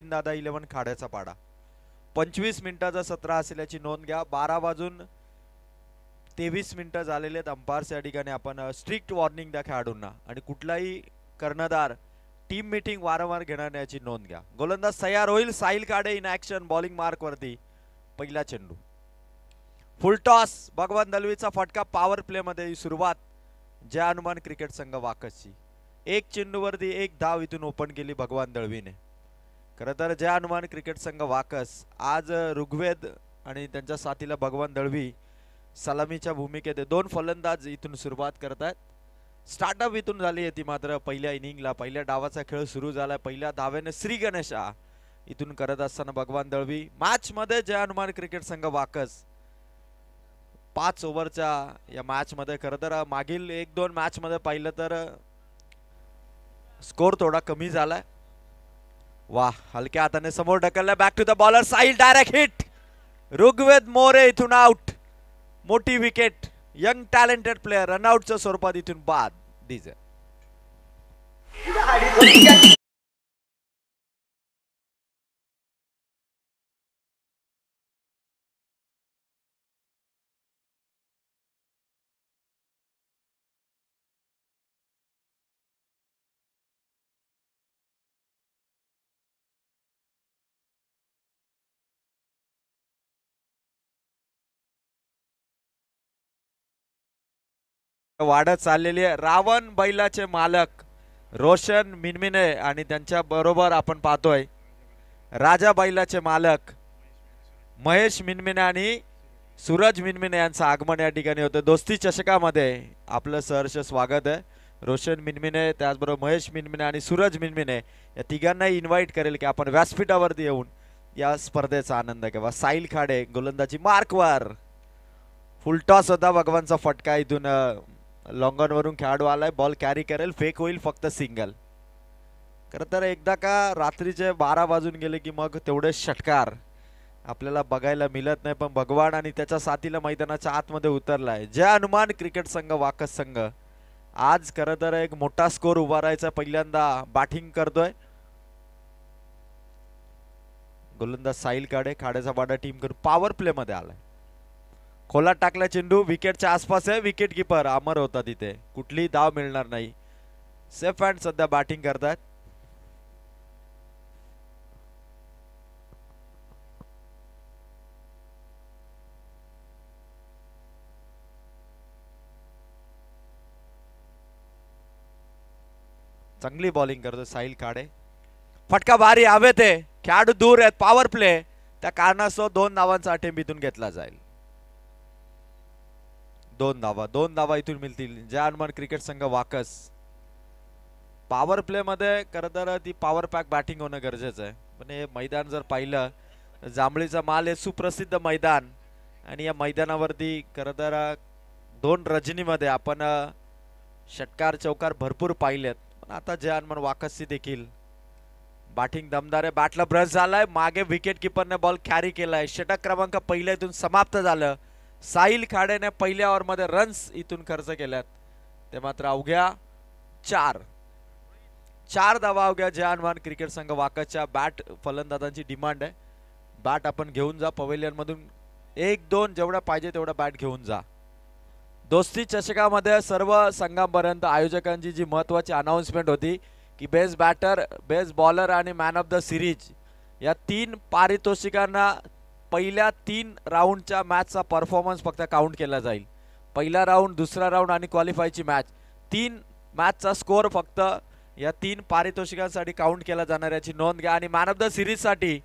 गोविंद दादा 11 खाड्याचा पाडा. 25 मिनिटाचा सत्र असेल याची नोंद घ्या. 12:23 झालेले आहेत. अंपायर्स या ठिकाणी आपण स्ट्रिक्ट वॉर्निंग द्या खेळाडूंना आणि कुठलाही कर्णधार टीम मीटिंग वारंवार घेणार याची नोंद घ्या. गोलंदाज तयार होईल. Sahil Khade in action bowling mark वरती. पहिला चेंडू फुल टॉस. भगवान दळवीचा फटका. पॉवर प्ले मध्ये सुरुवात जय हनुमान क्रिकेट संघ वाकसची. एक चेंडूवरती एक धाव इथून ओपन केली भगवान दळवीने. खरं तर जय हनुमान क्रिकेट संघ वाकस आज ऋग्वेद आणि त्यांच्या साथीला भगवान दळवी सलामीच्या भूमिकेत दोन फलंदाज इथून सुरुवात करतात. स्टार्टअप इथून झाली आहे ती मात्र पहिल्या इनिंगला पहिल्या डावाचा खेळ सुरू झाला. पहिल्या धावेने श्री गणेशा इथून करत असताना भगवान दळवी. मॅच मध्ये जय हनुमान क्रिकेट संघ वाकस 5 ओव्हरच्या या मॅच मध्ये खरं तर मागील 1-2 मॅच मध्ये पाहिलं तर स्कोर थोडा कमी झालाय. वाह हलक्या हाताने समोर ढकलला. Back to the bowler Sahil. Direct hit. Rigved More इथून आउट. मोठी विकेट. यंग टॅलेंटेड प्लेयर रनआउटच्या स्वरूपात इथून बाद. डीजे वाढत चाललेली आहे. रावण बैलाचे मालक रोशन मिनमिने आणि त्यांच्या बरोबर आपण पाहतोय राजा बैलाचे मालक महेश मिनमिने आणि सूरज मिनमिने यांचं आगमन या ठिकाणी होतं. दोस्ती चषकामध्ये आपलं सहर्ष स्वागत आहे. रोशन मिनमिने त्याचबरोबर महेश मिनमिने आणि सूरज मिनमिने या तिघांनाही इन्व्हाइट करेल की आपण व्यासपीठावरती येऊन या स्पर्धेचा आनंद घ्यावा. साहिल खाडे गोलंदाजी मार्कवर. फुलटॉस होता. भगवानचा फटका इथून लॉंगॉन वरून खेळाडू आलाय. बॉल कॅरी करेल. फेक होईल फक्त सिंगल. खरं तर एकदा का रात्रीचे 12 वाजून गेले की मग तेवढे षटकार आपल्याला बघायला मिळत नाही. पण भगवान आणि त्याच्या साथीला मैदानाच्या आतमध्ये उतरलाय. जय हनुमान क्रिकेट संघ वाकस संघ आज खरं तर एक मोठा स्कोर उभारायचा पहिल्यांदा बॅटिंग करतोय. गोलंदाज साहिल खाडे. खाड्याचा बाडा टीम करून पॉवर प्ले मध्ये आलाय. खोलात टाकला चेंडू. विकेटच्या आसपास आहे. विकेट किपर अमर होता तिथे. कुठलीही धाव मिळणार नाही. सेफ हँड सध्या बॅटिंग करतात. चांगली बॉलिंग करतो साहिल खाडे. फटका भारी हवेत आहे. खेळाडू दूर आहेत. पॉवर प्ले त्या कारणास्तव 2 धावांचा अटेम्प्ट इथून घेतला जाईल. 2 धावा इथून मिळतील जय हनुमान क्रिकेट संघ वाकस. पॉवर प्ले मध्ये खरं तर ती पॉवर पॅक बॅटिंग होणं गरजेचं आहे. पण हे मैदान जर पाहिलं जांभळीचा माल हे सुप्रसिद्ध मैदान आणि या मैदानावरती खरं तर 2 रजनीमध्ये आपण षटकार चौकार भरपूर पाहिलेत. पण आता जय हनुमान वाकसची देखील बॅटिंग दमदार आहे. बॅटला ब्रश झालाय. मागे विकेट किपरने बॉल कॅरी केलाय. षटक क्रमांक पहिल्या इथून समाप्त झालं. साहिल खाडेने पहिल्या ओव्हर मध्ये रन्स इथून खर्च केल्यात ते मात्र अवघ्या 4 धावा अवघ्या जय हनुमान क्रिकेट संघ वाकसच्या. बॅट फलंदाजांची डिमांड आहे. बॅट आपण घेऊन जा पवेलियन मधून. 1-2 जेवढा पाहिजे तेवढा बॅट घेऊन जा. दोस्ती चषकामध्ये सर्व संघांपर्यंत आयोजकांची जी महत्वाची अनाउन्समेंट होती की बेस्ट बॅटर बेस्ट बॉलर आणि मॅन ऑफ द सिरीज या 3 पारितोषिकांना पहिल्या 3 राऊंडच्या मॅचचा परफॉर्मन्स फक्त काउंट केला जाईल. पहिला राऊंड दुसरा राऊंड आणि क्वालिफायची मॅच 3 मॅचचा स्कोर फक्त या 3 पारितोषिकांसाठी काउंट केला जाणार याची नोंद घ्या. आणि मॅन ऑफ द सिरीज साठी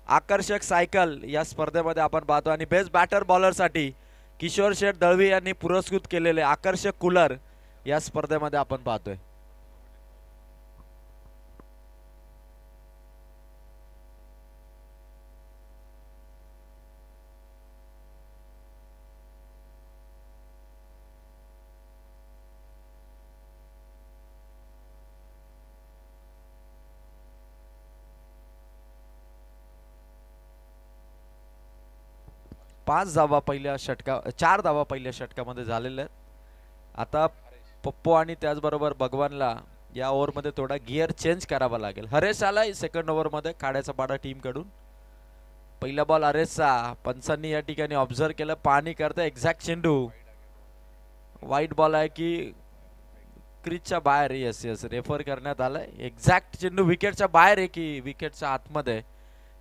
आकर्षक सायकल या स्पर्धेमध्ये आपण पाहतो. आणि बेस्ट बॅटर बॉलर साठी किशोर शेठ दळवी यांनी पुरस्कृत केलेले आकर्षक कूलर या स्पर्धेमध्ये आपण पाहतोय. चार धावा पहिल्या षटकामध्ये झालेल्या आहेत. आता पप्पू आणि त्याचबरोबर भगवानला या ओव्हरमध्ये थोडा गिअर चेंज करावा लागेल. हरेश आलाय सेकंड ओव्हरमध्ये खाड्याचा पाडा टीम कडून. पहिला बॉल हरेशचा. पंचांनी या ठिकाणी ऑब्झर्व केलं. पाणी करता एक्झॅक्ट चेंडू. वाईट बॉल आहे की क्रीजच्या बाहेर. यस यस रेफर करण्यात आलाय. एक्झॅक्ट चेंडू विकेटच्या बाहेर आहे की विकेटच्या आतमध्ये.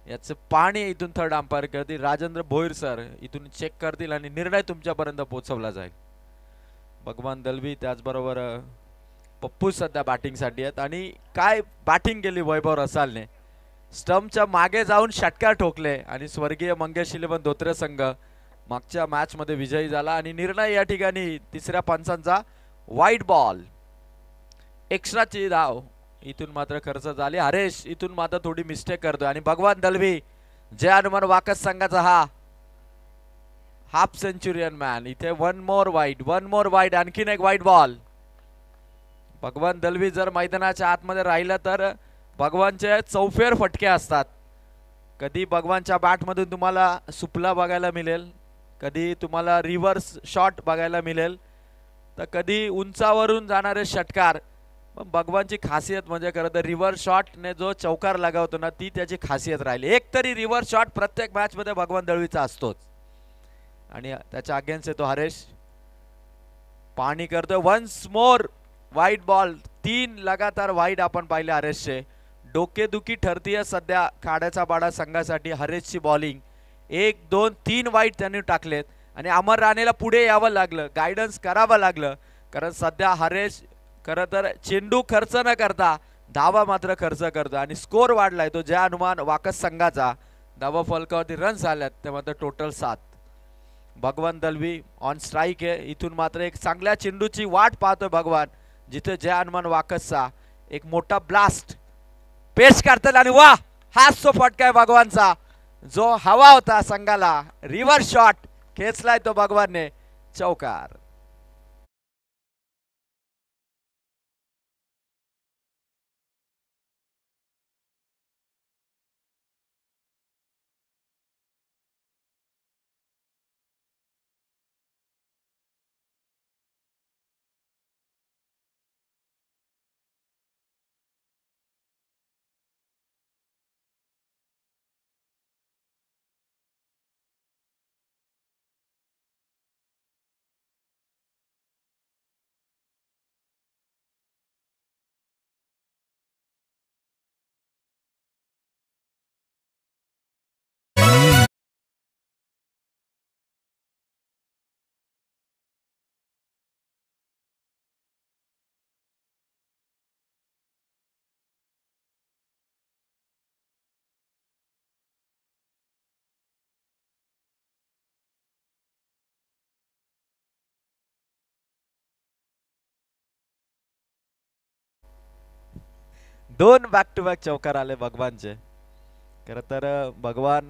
याचं पाणी इथून थर्ड अंपायर करतील राजेंद्र भोईर सर. इथून चेक करतील आणि निर्णय तुमच्यापर्यंत पोहोचवला जाईल. भगवान दलवी त्याचबरोबर पप्पू सध्या बॅटिंगसाठी आहेत. आणि काय बॅटिंग केली वैभव रसालने. स्टंपच्या मागे जाऊन षटकार ठोकले आणि स्वर्गीय मंगेश इलेव्हन धोत्रे संघ मागच्या मॅच मध्ये विजयी झाला. आणि निर्णय या ठिकाणी तिसऱ्या पंचांचा वाईट बॉल. एक्स्ट्राची धाव इथून मात्र खर्च झाली. हरेश इथून मात्र थोडी मिस्टेक करतोय. आणि भगवान दलवी जय हनुमान वाकस संघाचा हा हाफ सेंचुरियन मॅन. इथे वन मोर वाईट. आणखीन एक वाईट बॉल. भगवान दलवी जर मैदानाच्या आतमध्ये राहिला तर भगवानचे चौफेर फटके असतात. कधी भगवानच्या बॅट मधून तुम्हाला सुपला बघायला मिळेल, कधी तुम्हाला रिव्हर्स शॉट बघायला मिळेल, तर कधी उंचावरून जाणारे षटकार. पण भगवानची खासियत म्हणजे खरं तर रिव्हर्स शॉटने जो चौकार लगावतो ना ती त्याची खासियत राहिली. एक तरी रिव्हर्स शॉट प्रत्येक मॅच मध्ये भगवान दळवीचा असतोच. आणि त्याच्या अगेन्स्ट येतो हरेश. पाणी करतोय. वन्स मोर वाईट बॉल. 3 लगातार वाईट आपण पाहिले हरेशचे. डोकेदुखी ठरतीये सध्या खाड्याचा पाडा संघासाठी. हरेशची बॉलिंग 1 2 3 वाईट त्यांनी टाकलेत. आणि अमर राणेला पुढे यावं लागलं, गायडन्स करावं लागलं. कारण सध्या हरेश खरं तर चेंडू खर्च न करता धावा मात्र खर्च करतो. आणि स्कोर वाढलाय तो जय हनुमान वाकस संघाचा. धावा फलकावरती रन्स आल्यात ते मात्र टोटल 7. भगवान दलवी ऑन स्ट्राईक आहे. इथून मात्र एक चांगल्या चेंडूची वाट पाहतोय भगवान, जिथे जय हनुमान वाकसचा एक मोठा ब्लास्ट पेश करतील. आणि वा हाच तो फटका आहे भगवानचा जो हवा होता संघाला. रिव्हर्स शॉट खेचलाय तो भगवानने. चौकार. दोन बॅक टू बॅक चौकार आले भगवानचे. खरं तर भगवान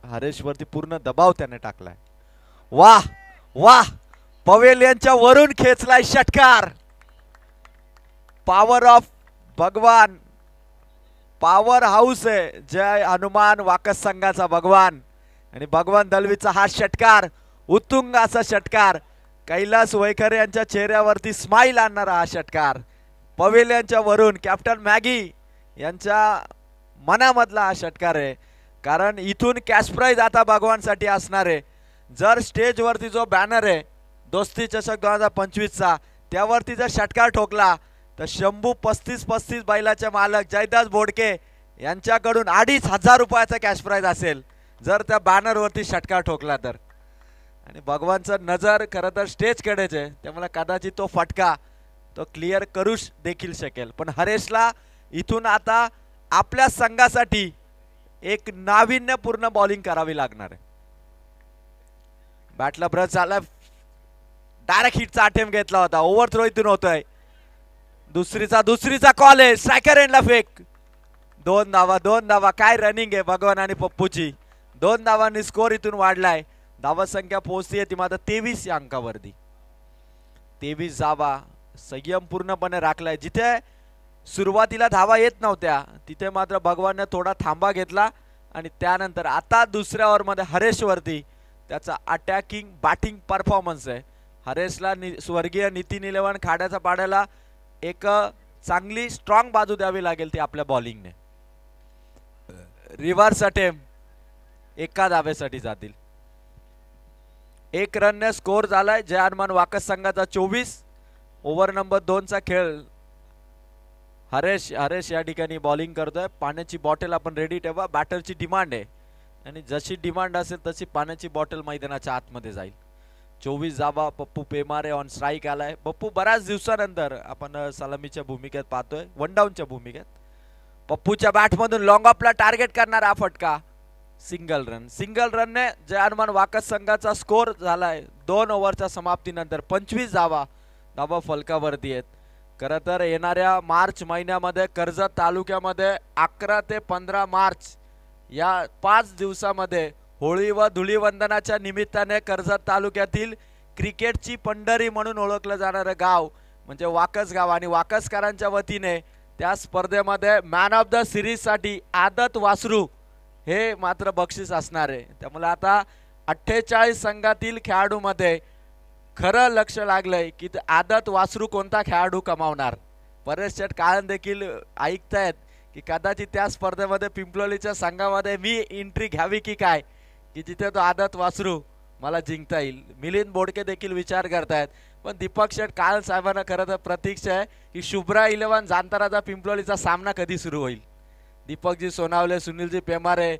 हरेश वरती पूर्ण दबाव त्याने टाकलाय. वाह वाह पवेलियनच्या वरून खेचलाय षटकार. पॉवर ऑफ भगवान. पॉवर हाऊस आहे जय हनुमान वाकस संघाचा भगवान. आणि भगवान दलवीचा हा षटकार उत्तुंग असा षटकार. कैलास वैखरे यांच्या चेहऱ्यावरती स्माइल आणणारा हा षटकार. पवेलियनच्या वरून कॅप्टन मॅगी यांच्या मनामधला हा षटकार आहे. कारण इथून कॅश प्राइज आता भगवानसाठी असणार आहे. जर स्टेजवरती जो बॅनर आहे दोस्ती चषक 2025 चा त्यावरती जर षटकार ठोकला तर शंभू 35 बैलाचे मालक जयदास बोडके यांच्याकडून 2500 रुपयाचा कॅश प्राइज असेल जर त्या बॅनरवरती षटकार ठोकला तर. आणि भगवानचं नजर खरं तर स्टेजकडेच आहे, त्यामुळे कदाचित तो फटका तो क्लिअर करू देखील शकेल. पण हरेशला इथून आता आपल्या संघासाठी एक नाविन्यपूर्ण बॉलिंग करावी लागणार आहे. बॅटला ब्रश झाला. डायरेक्ट हिटचा अटेम्प्ट घेतला होता. ओव्हर थ्रो इथून होतोय. दुसरीचा कॉल आहे. स्ट्रायकर एंडला फेक. 2 धावा. काय रनिंग आहे भगवान आणि पप्पूची. 2 धावांनी स्कोर इथून वाढलाय. धावा संख्या पोहोचतीये ती मात्र 23 या अंकावरती. 23 धावा संयम पूर्णपणे राखलाय. जिथे सुरुवातीला धावा येत नव्हत्या तिथे मात्र भगवानने थोडा थांबा घेतला आणि त्यानंतर आता दुसऱ्या ओव्हरमध्ये हरेशवरती त्याचा अटॅकिंग बॅटिंग परफॉर्मन्स आहे. हरेशला स्वर्गीय नितीन इलेव्हन खाड्याचा पाड्याला एक चांगली स्ट्रॉंग बाजू द्यावी लागेल ती आपल्या बॉलिंगने. रिव्हर्स अटेम्प्ट एका धावेसाठी जातील. 1 रनने स्कोर झालाय. जय हनुमान वाकस संघाचा 24. ओव्हर नंबर 2 चा खेळ. हरेश या ठिकाणी बॉलिंग करतोय. पाण्याची बॉटल आपण रेडी ठेवा. बॅटरची डिमांड आहे आणि जशी डिमांड असेल तशी पाण्याची बॉटल मैदानाच्या आतमध्ये जाईल. 24 धावा. पप्पू पेमारे ऑन स्ट्राईक आलाय. पप्पू बऱ्याच दिवसानंतर आपण सलामीच्या भूमिकेत पाहतोय, वन डाऊनच्या भूमिकेत. पप्पूच्या बॅटमधून लॉंग ऑफला टार्गेट करणार हा फटका. सिंगल रनने जय हनुमान वाकस संघाचा स्कोर झालाय 2 ओव्हरच्या समाप्तीनंतर 25 धावा. धावा फलकावरती आहेत. खरं तर येणाऱ्या मार्च महिन्यामध्ये कर्जत तालुक्यामध्ये 11 ते 15 मार्च या 5 दिवसामध्ये होळी व धुलीवंदनाच्या निमित्ताने कर्जत तालुक्यातील क्रिकेटची पंढरी म्हणून ओळखलं जाणारं गाव म्हणजे वाकस गाव आणि वाकसकरांच्या वतीने त्या स्पर्धेमध्ये मॅन ऑफ द सिरीज साठी आदत वासरू हे मात्र बक्षीस असणार आहे. त्यामुळे आता 48 संघातील खेळाडूमध्ये खरं लक्ष लागलंय की आदत वासरू कोणता खेळाडू कमावणार. परेश शेठ काळन देखील ऐकतायत की कदाचित त्या स्पर्धेमध्ये पिंपलोलीच्या संघामध्ये मी एंट्री घ्यावी की काय, की जिथे तो आदत वासरू मला जिंकता येईल. मिलिंद बोडके देखील विचार करतायत. पण दीपक शेठ काळन साहेबांना खरं तर प्रतीक्षा आहे की शुभ्रा 11 जांताराचा पिंपलोलीचा सामना कधी सुरू होईल. दीपकजी सोनावले, सुनीलजी पेमारे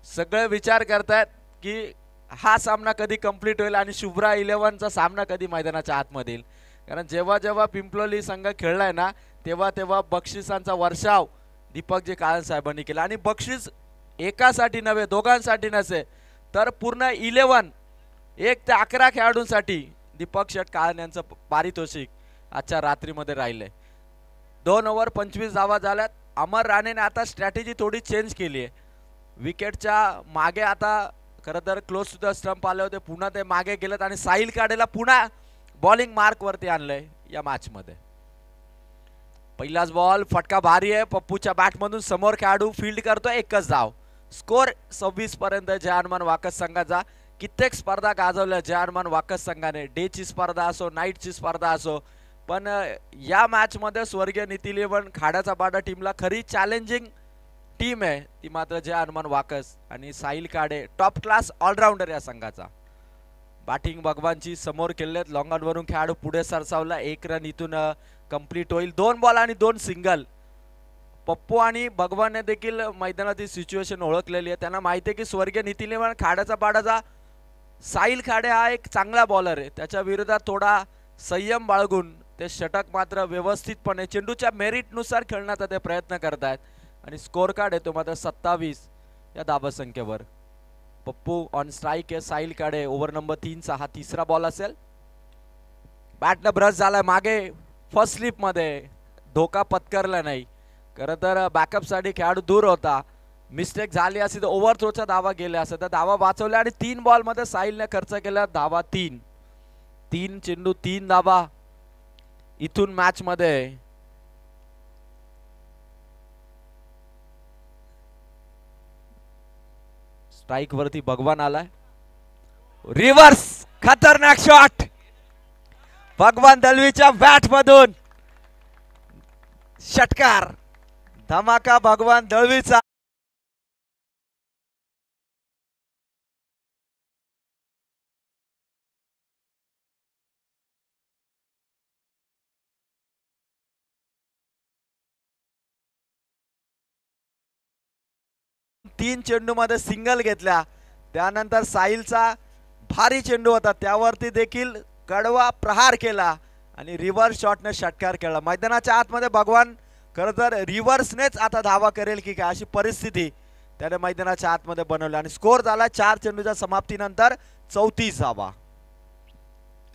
सगळे विचार करतायत की हा सामना कधी कंप्लीट होईल आणि शुभ्रा 11चा सामना कधी मैदानाच्या आतमध्ये येईल. कारण जेव्हा जेव्हा पिंपलोली संघ खेळलाय ना तेव्हा बक्षिसांचा वर्षाव दीपकजी काळन साहेबांनी केला. आणि बक्षीस एकासाठी नव्हे, दोघांसाठी नसे तर पूर्ण 11 1 ते 11 खेळाडूंसाठी दीपक शेठ काळन यांचं पारितोषिक आजच्या रात्रीमध्ये राहिलंय. 2 ओव्हर 25 धावा झाल्यात. अमर राणेने आता स्ट्रॅटेजी थोडी चेंज केली आहे. विकेटच्या मागे आता खरं तर क्लोज टू द स्टंप आले होते, पुन्हा ते मागे गेलेत आणि साहिल काडेला पुन्हा बॉलिंग मार्क वरती आणलंय या मॅच मध्ये. पहिलाच बॉल फटका भारी आहे. पप्पूच्या बॅटमधून समोर खेळाडू फील्ड करतोय. एकच धाव. स्कोर 26 पर्यंत जय हनुमान वाकस संघाचा. कित्येक स्पर्धा गाजवल्या जय हनुमान वाकस संघाने. डेची स्पर्धा असो, नाईटची स्पर्धा असो, पण या मॅच मध्ये स्वर्गीय नितीन इलेव्हन खाड्याचा बाडा टीमला खरी चॅलेंजिंग टीम आहे ती मात्र जय हनुमान वाकस. आणि साहिल काडे टॉप क्लास ऑलराऊंडर या संघाचा. बॅटिंग भगवानची समोर केलेत. लॉंग ऑन वरून खेळाडू पुढे सरसावला. 1 रन इथून कंप्लीट होईल. 2 बॉल आणि 2 सिंगल. पप्पू आणि भगवानने देखील मैदानातील सिच्युएशन ओळखलेली आहे. त्यांना माहिती आहे की स्वर्गीय नितीन इलेव्हन खाड्याचा बाडाचा साहिल खाडे हा एक चांगला बॉलर आहे. त्याच्या विरोधात थोडा संयम बाळगून ते षटक मात्र व्यवस्थितपणे चेंडूच्या मेरिटनुसार खेळण्याचा ते प्रयत्न करतायत. आणि स्कोर कार्ड येतो मात्र 27 या धावसंख्येवर. पप्पू ऑन स्ट्राईक आहे. साहिल काडे ओव्हर नंबर 3 चा हा तिसरा बॉल असेल. बॅटनं ब्रश झालाय मागे. फर्स्ट स्लिप मध्ये धोका पत्करला नाही. खरं तर बॅकअप साठी खेळाडू दूर होता. मिस्टेक झाली असती तर ओव्हर थ्रोचा धावा गेला असता. तर धावा वाचवल्या आणि 3 बॉल मध्ये साहिलने खर्च केला धावा 3 चेंडू 3 धावा इथून मॅच मध्ये. स्ट्राइक वरती भगवान आलाय. रिव्हर्स खतरनाक शॉट भगवान दलवीच्या बॅट मधून. षटकार धमाका भगवान दळवीचा. तीन चेंडू मध्ये सिंगल घेतल्या. त्यानंतर साहिलचा भारी चेंडू होता त्यावरती देखील कडवा प्रहार केला आणि रिव्हर्स शॉटने षटकार केला. मैदानाच्या आतमध्ये भगवान खरं तर रिव्हर्सनेच आता धावा करेल की काय अशी परिस्थिती त्याने मैदानाच्या आतमध्ये बनवली. आणि स्कोर झाला 4 चेंडूच्या समाप्तीनंतर 34 धावा.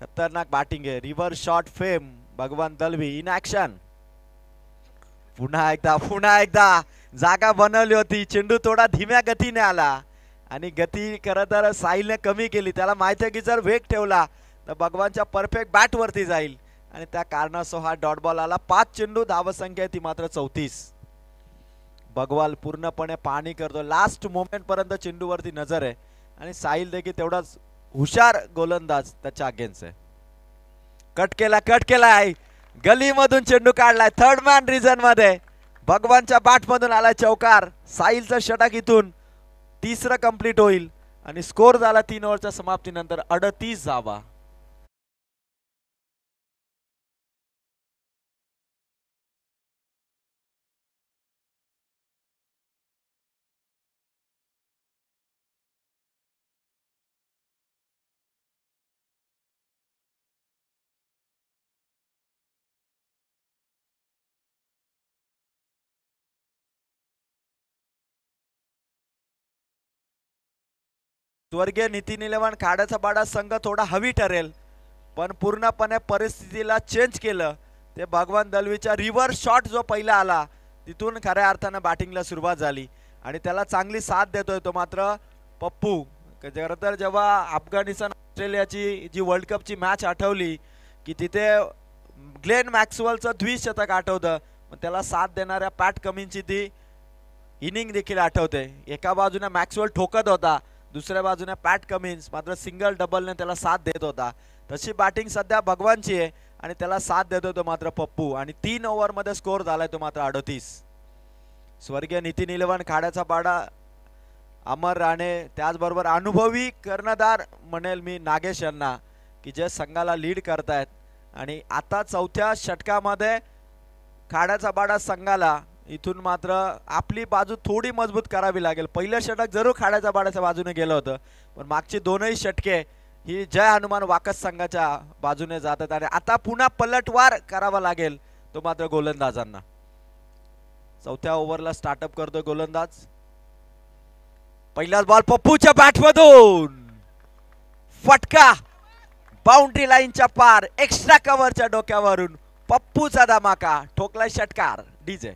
खतरनाक बॅटिंग आहे. रिव्हर्स शॉट फेम भगवान दलवी इन ऍक्शन. पुन्हा एकदा जागा बनवली होती. चेंडू थोडा धीम्या गतीने आला आणि गती खरं तर साहिलने कमी केली. त्याला माहिती आहे की जर वेग ठेवला तर भगवानच्या परफेक्ट बॅट वरती जाईल आणि त्या कारणासह हा डॉट बॉल आला. 5 चेंडू धावसंख्या ती मात्र 34. भगवान पूर्णपणे पाणी करतो. लास्ट मोमेंट पर्यंत चेंडू वरती नजर आहे आणि साहिल देखील तेवढाच हुशार गोलंदाज त्याच्या अगेन्स्ट आहे. कट केला आहे. गलीमधून चेंडू काढलाय थर्ड मॅन रिझन मध्ये. भगवानच्या बॅट मधून आलाय चौकार. साहिलचा षटक इथून तिसरं कंप्लीट होईल आणि स्कोर झाला 3 ओव्हरच्या समाप्तीनंतर 38 धावा. स्वर्गीय नितीन इलेव्हन खाड्याचा पाडा संघ थोडा हवी ठरेल पण पूर्णपणे परिस्थितीला चेंज केलं ते भगवान दलवीच्या रिव्हर्स शॉट जो पहिला आला तिथून खऱ्या अर्थानं बॅटिंगला सुरुवात झाली आणि त्याला चांगली साथ देतोय तो मात्र पप्पू. खरं तर जेव्हा अफगाणिस्तान ऑस्ट्रेलियाची जी वर्ल्ड कपची मॅच आठवली की तिथे ग्लेन मॅक्सवेलचं द्विशतक आठवतं पण त्याला साथ देणाऱ्या पॅट कमिन्सची ती इनिंग देखील आठवते. एका बाजूने मॅक्सवेल ठोकत होता दुसऱ्या बाजूने पॅट कमिन्स मात्र सिंगल डबलने त्याला साथ देत होता. तशी बॅटिंग सध्या भगवानची आहे आणि त्याला साथ देतो तो मात्र पप्पू आणि 3 ओव्हरमध्ये स्कोर झालाय तो मात्र 38. स्वर्गीय नितीन इलेव्हन खाड्याचा पाडा अमर राणे त्याचबरोबर अनुभवी कर्णधार म्हणेल मी नागेश यांना की जे संघाला लीड करतायत आणि आता चौथ्या षटकामध्ये खाड्याचा पाडा संघाला इथून मात्र आपली बाजू थोडी मजबूत करावी लागेल. पहिलं षटक जरूर खाड्याच्या बाडाच्या बाजूने गेलं होतं पण मागची दोनही षटके ही जय हनुमान वाकस संघाच्या बाजूने जातात आणि आता पुन्हा पलटवार करावा लागेल तो मात्र गोलंदाजांना. चौथ्या ओव्हरला स्टार्टअप करतोय गोलंदाज. पहिलाच बॉल पप्पूच्या बॅटमधून फटका बाउंड्री लाईनच्या पार एक्स्ट्रा कव्हरच्या डोक्यावरून पप्पूचा धमाका ठोकलाय षटकार. डीजे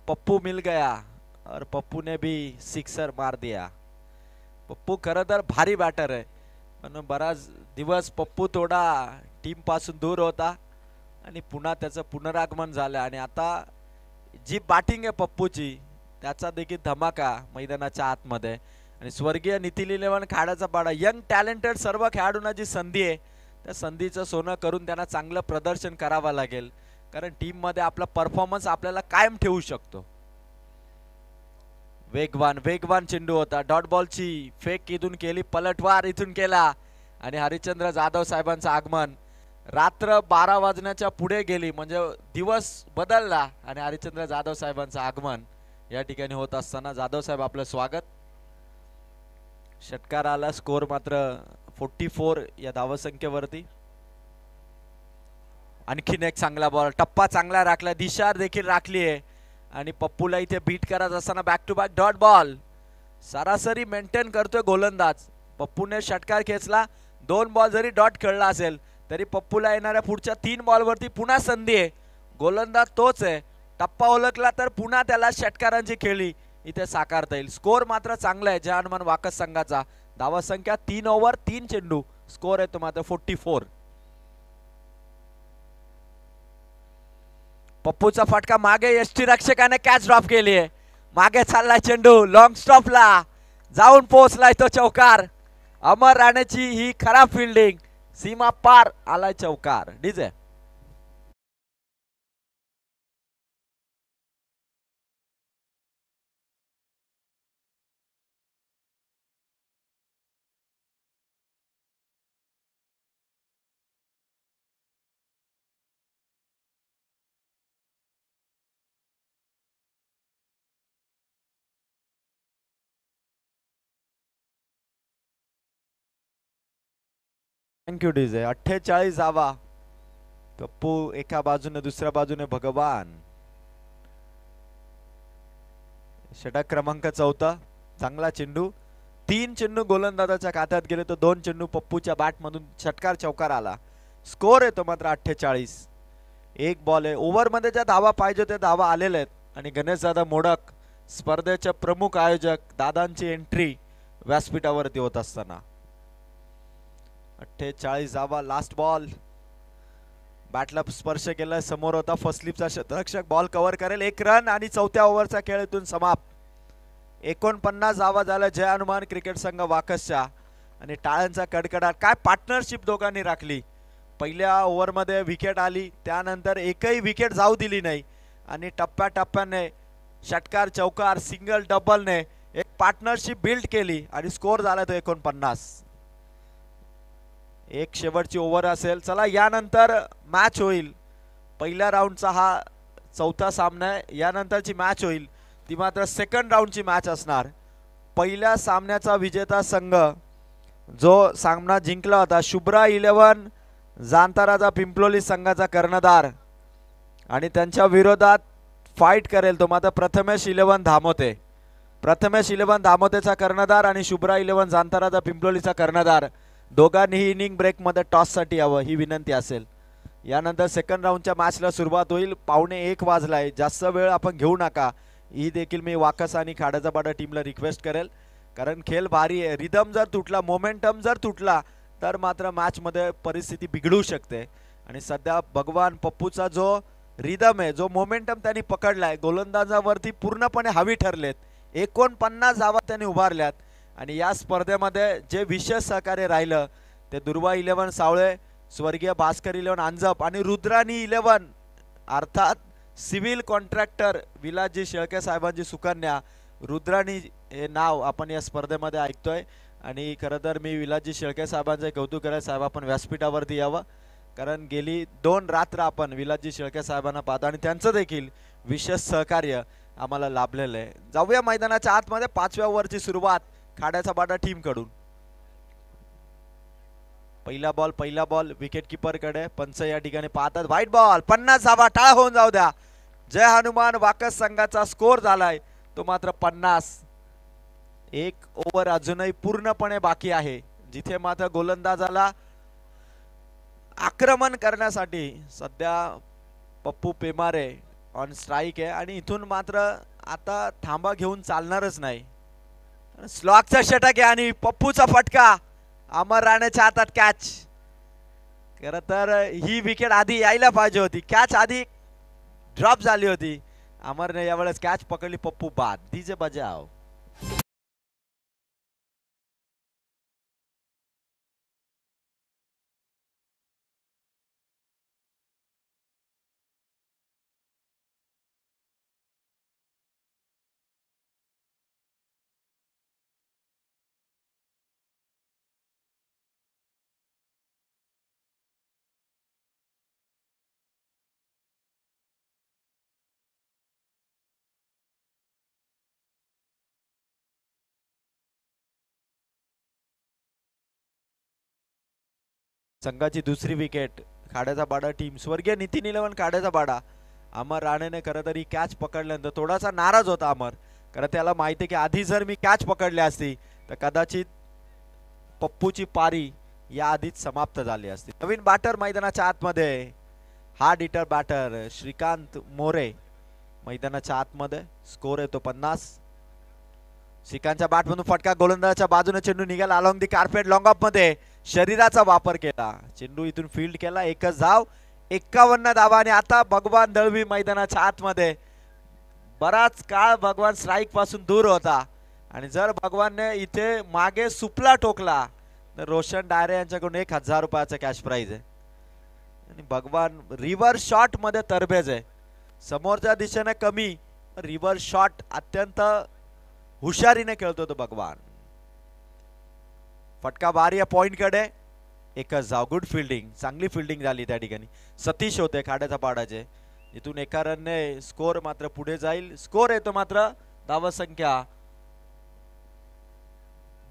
पप्पू मिल गया और पप्पू ने भी सिक्सर मार दिया. पप्पू खरं तर भारी बॅटर आहे पण बराच दिवस पप्पू थोडा टीम पासून दूर होता आणि पुन्हा त्याचं पुनरागमन झालं आणि आता जी बॅटिंग आहे पप्पूची त्याचा देखील धमाका मैदानाच्या आतमध्ये. आणि स्वर्गीय नितीन इलेव्हन खाड्याचा पाडा यंग टॅलेंटेड सर्व खेळाडूंना जी संधी आहे त्या संधीचं सोनं करून त्यांना चांगलं प्रदर्शन करावं लागेल कारण टीम मध्ये आपला परफॉर्मन्स आपल्याला कायम ठेवू शकतो. वेगवान वेगवान चेंडू होता. डॉट बॉलची फेक इथून केली पलटवार इथून केला आणि हरिश्चंद्र जाधव साहेबांचं आगमन. रात्र 12 वाजण्याच्या पुढे गेली म्हणजे दिवस बदलला आणि हरिश्चंद्र जाधव साहेबांचं आगमन या ठिकाणी होत असताना जाधव साहेब आपलं स्वागत. षटकार आला. स्कोर मात्र 44 या धावसंख्येवरती. आणखीन एक चांगला बॉल टप्पा चांगला राखला दिशा देखील राखली आहे आणि पप्पूला इथे बीट करत असताना back to back dot ball सरासरी मेंटेन करतोय गोलंदाज. पप्पूने षटकार खेचला 2 बॉल जरी डॉट खेळला असेल तरी पप्पूला येणाऱ्या पुढच्या 3 बॉलवरती पुन्हा संधी आहे. गोलंदाज तोच आहे. टप्पा ओळखला तर पुन्हा त्याला षटकारांची खेळी इथे साकारता येईल. स्कोर मात्र चांगला आहे जय हनुमान वाकस संघाचा. धावा संख्या 3 ओव्हर 3 चेंडू स्कोर आहे तो मात्र 44. पप्पूचा फटका मागे यष्टी रक्षकाने कॅच ड्रॉप केली आहे. मागे चाललाय चेंडू लॉंग स्टॉपला जाऊन पोहोचलाय तो चौकार. अमर राणेची ही खराब फिल्डिंग सीमा पार आलाय चौकार. DJ thank you DJ. 48 धावा. पप्पू एका बाजूने दुसऱ्या बाजूने भगवान. षटक क्रमांक 4. चांगला चेंडू 3 चेंडू गोलंदाजाच्या खात्यात गेले तर 2 चेंडू पप्पूच्या बॅट मधून षटकार चौकार आला. स्कोर येतो मात्र 48. एक बॉल आहे. ओव्हर मध्ये ज्या धावा पाहिजे त्या धावा आलेल्या आहेत आणि गणेश दादा मोडक स्पर्धेचे प्रमुख आयोजक दादांची एंट्री व्यासपीठावरती होत असताना 48 धावा लास्ट बॉल बॅटला स्पर्श केला समोर होता फर्स्ट स्लिपचा षटरक्षक बॉल कव्हर करेल 1 रन आणि चौथ्या ओव्हरचा खेळ इथून समाप्त 49 धावा झाल्या जय हनुमान क्रिकेट संघ वाकसच्या आणि टाळ्यांचा कडकडाट काय पार्टनरशिप दोघांनी राखली पहिल्या ओव्हरमध्ये विकेट आली त्यानंतर एकही विकेट जाऊ दिली नाही आणि टप्प्याटप्प्याने षटकार चौकार सिंगल डबलने एक पार्टनरशिप बिल्ड केली आणि स्कोर झाला तो 49 एक शेवटची ओव्हर असेल चला यानंतर मॅच होईल पहिल्या राऊंडचा हा चौथा सामना आहे यानंतरची मॅच होईल ती मात्र सेकंड राऊंडची मॅच असणार पहिल्या सामन्याचा विजेता संघ जो सामना जिंकला होता शुभ्रा 11 जांताराचा पिंपलोली संघाचा कर्णधार आणि त्यांच्या विरोधात फाईट करेल तो मात्र प्रथमेश 11 धामोते प्रथमेश 11 धामोतेचा कर्णधार आणि शुभ्रा 11 जांताराचा पिंपलोलीचा कर्णधार दोघांनीही इनिंग ब्रेकमध्ये टॉससाठी यावं ही विनंती असेल यानंतर सेकंड राऊंडच्या मॅचला सुरुवात होईल 12:45 वाजलाय जास्त वेळ आपण घेऊ नका ही देखील मी वाकस आणि खाड्याचा पाडा टीमला रिक्वेस्ट करेल कारण खेळ भारी आहे रिदम जर तुटला मोमेंटम जर तुटला तर मात्र मॅचमध्ये परिस्थिती बिघडू शकते आणि सध्या भगवान पप्पूचा जो रिदम आहे जो मोमेंटम त्यांनी पकडलाय गोलंदाजावरती पूर्णपणे हवी ठरलेत 49 धावा त्यांनी उभारल्यात आणि या स्पर्धेमध्ये जे विशेष सहकार्य राहिलं ते दुर्वा 11 सावळे स्वर्गीय भास्कर 11 अंजप आणि रुद्राणी 11 अर्थात सिव्हिल कॉन्ट्रॅक्टर विलासजी शेळके साहेबांची सुकन्या रुद्राणी हे नाव आपण या स्पर्धेमध्ये ऐकतोय आणि खरं तर मी विलासजी शेळके साहेबांचे कौतुक करायला साहेब आपण व्यासपीठावरती यावं कारण गेली 2 रात्र आपण विलासजी शेळके साहेबांना पाहतो आणि त्यांचं देखील विशेष सहकार्य आम्हाला लाभलेलं आहे जाऊया मैदानाच्या आतमध्ये 5व्या ओव्हरची सुरुवात खाड्याचा पाडा टीम कडून पहिला बॉल विकेट किपर कडे पंच या ठिकाणी पाहतात व्हाईट बॉल 50 धावा टाळ होऊन जाऊ द्या जय हनुमान वाकस संघाचा स्कोर झालाय तो मात्र 50 एक ओव्हर अजूनही पूर्णपणे बाकी आहे जिथे मात्र गोलंदाजाला आक्रमण करण्यासाठी सध्या पप्पू पेमारे ऑन स्ट्राइक आहे आणि इथून मात्र आता थांबा घेऊन चालणारच नाही स्लॉगचा षटक आहे आणि पप्पूचा फटका अमर राणेच्या हातात कॅच खरं तर ही विकेट आधी यायला पाहिजे होती कॅच आधी ड्रॉप झाली होती अमरने यावेळेस कॅच पकडली पप्पू बाद डीजे बजाव संघाची दुसरी विकेट खाड्याचा बाडा टीम स्वर्गीय नितीन 11 खाड्याचा बाडा अमर राणेने खरं तरी कॅच पकडल्यानंतर थोडासा नाराज होता अमर कारण त्याला माहिती की आधी जर मी कॅच पकडली असती तर कदाचित पप्पूची पारी या आधीच समाप्त झाली असती नवीन बॅटर मैदानाच्या आतमध्ये hard hitter batter Shrikant More मैदानाच्या आतमध्ये स्कोर येतो 50 श्रीकांतच्या बॅटमधून फटका गोलंदाजाच्या बाजूने चेंडू निघाला along the carpet long of मध्ये शरीराचा वापर केला चेंडू इथून फील्ड केला एकच धाव 51 धावा आणि आता भगवान दळवी मैदानाच्या आतमध्ये बराच काळ भगवान स्ट्राइक पासून दूर होता आणि जर भगवानने इथे मागे सुपला टोकला तर रोशन डायरे यांच्याकडून 1000 रुपयाचा कॅश प्राइज आहे आणि भगवान रिव्हर्स शॉट मध्ये तरबेज आहे समोरच्या दिशेने कमी रिव्हर्स शॉट अत्यंत हुशारीने खेळतो तो भगवान फटका भारी या पॉइंट कडे एकच धाव गुड फिल्डिंग चांगली फिल्डिंग झाली त्या ठिकाणी सतीश होते खाड्याचा पाडाचे इथून एका रनने स्कोर मात्र पुढे जाईल स्कोर येतो मात्र धावा संख्या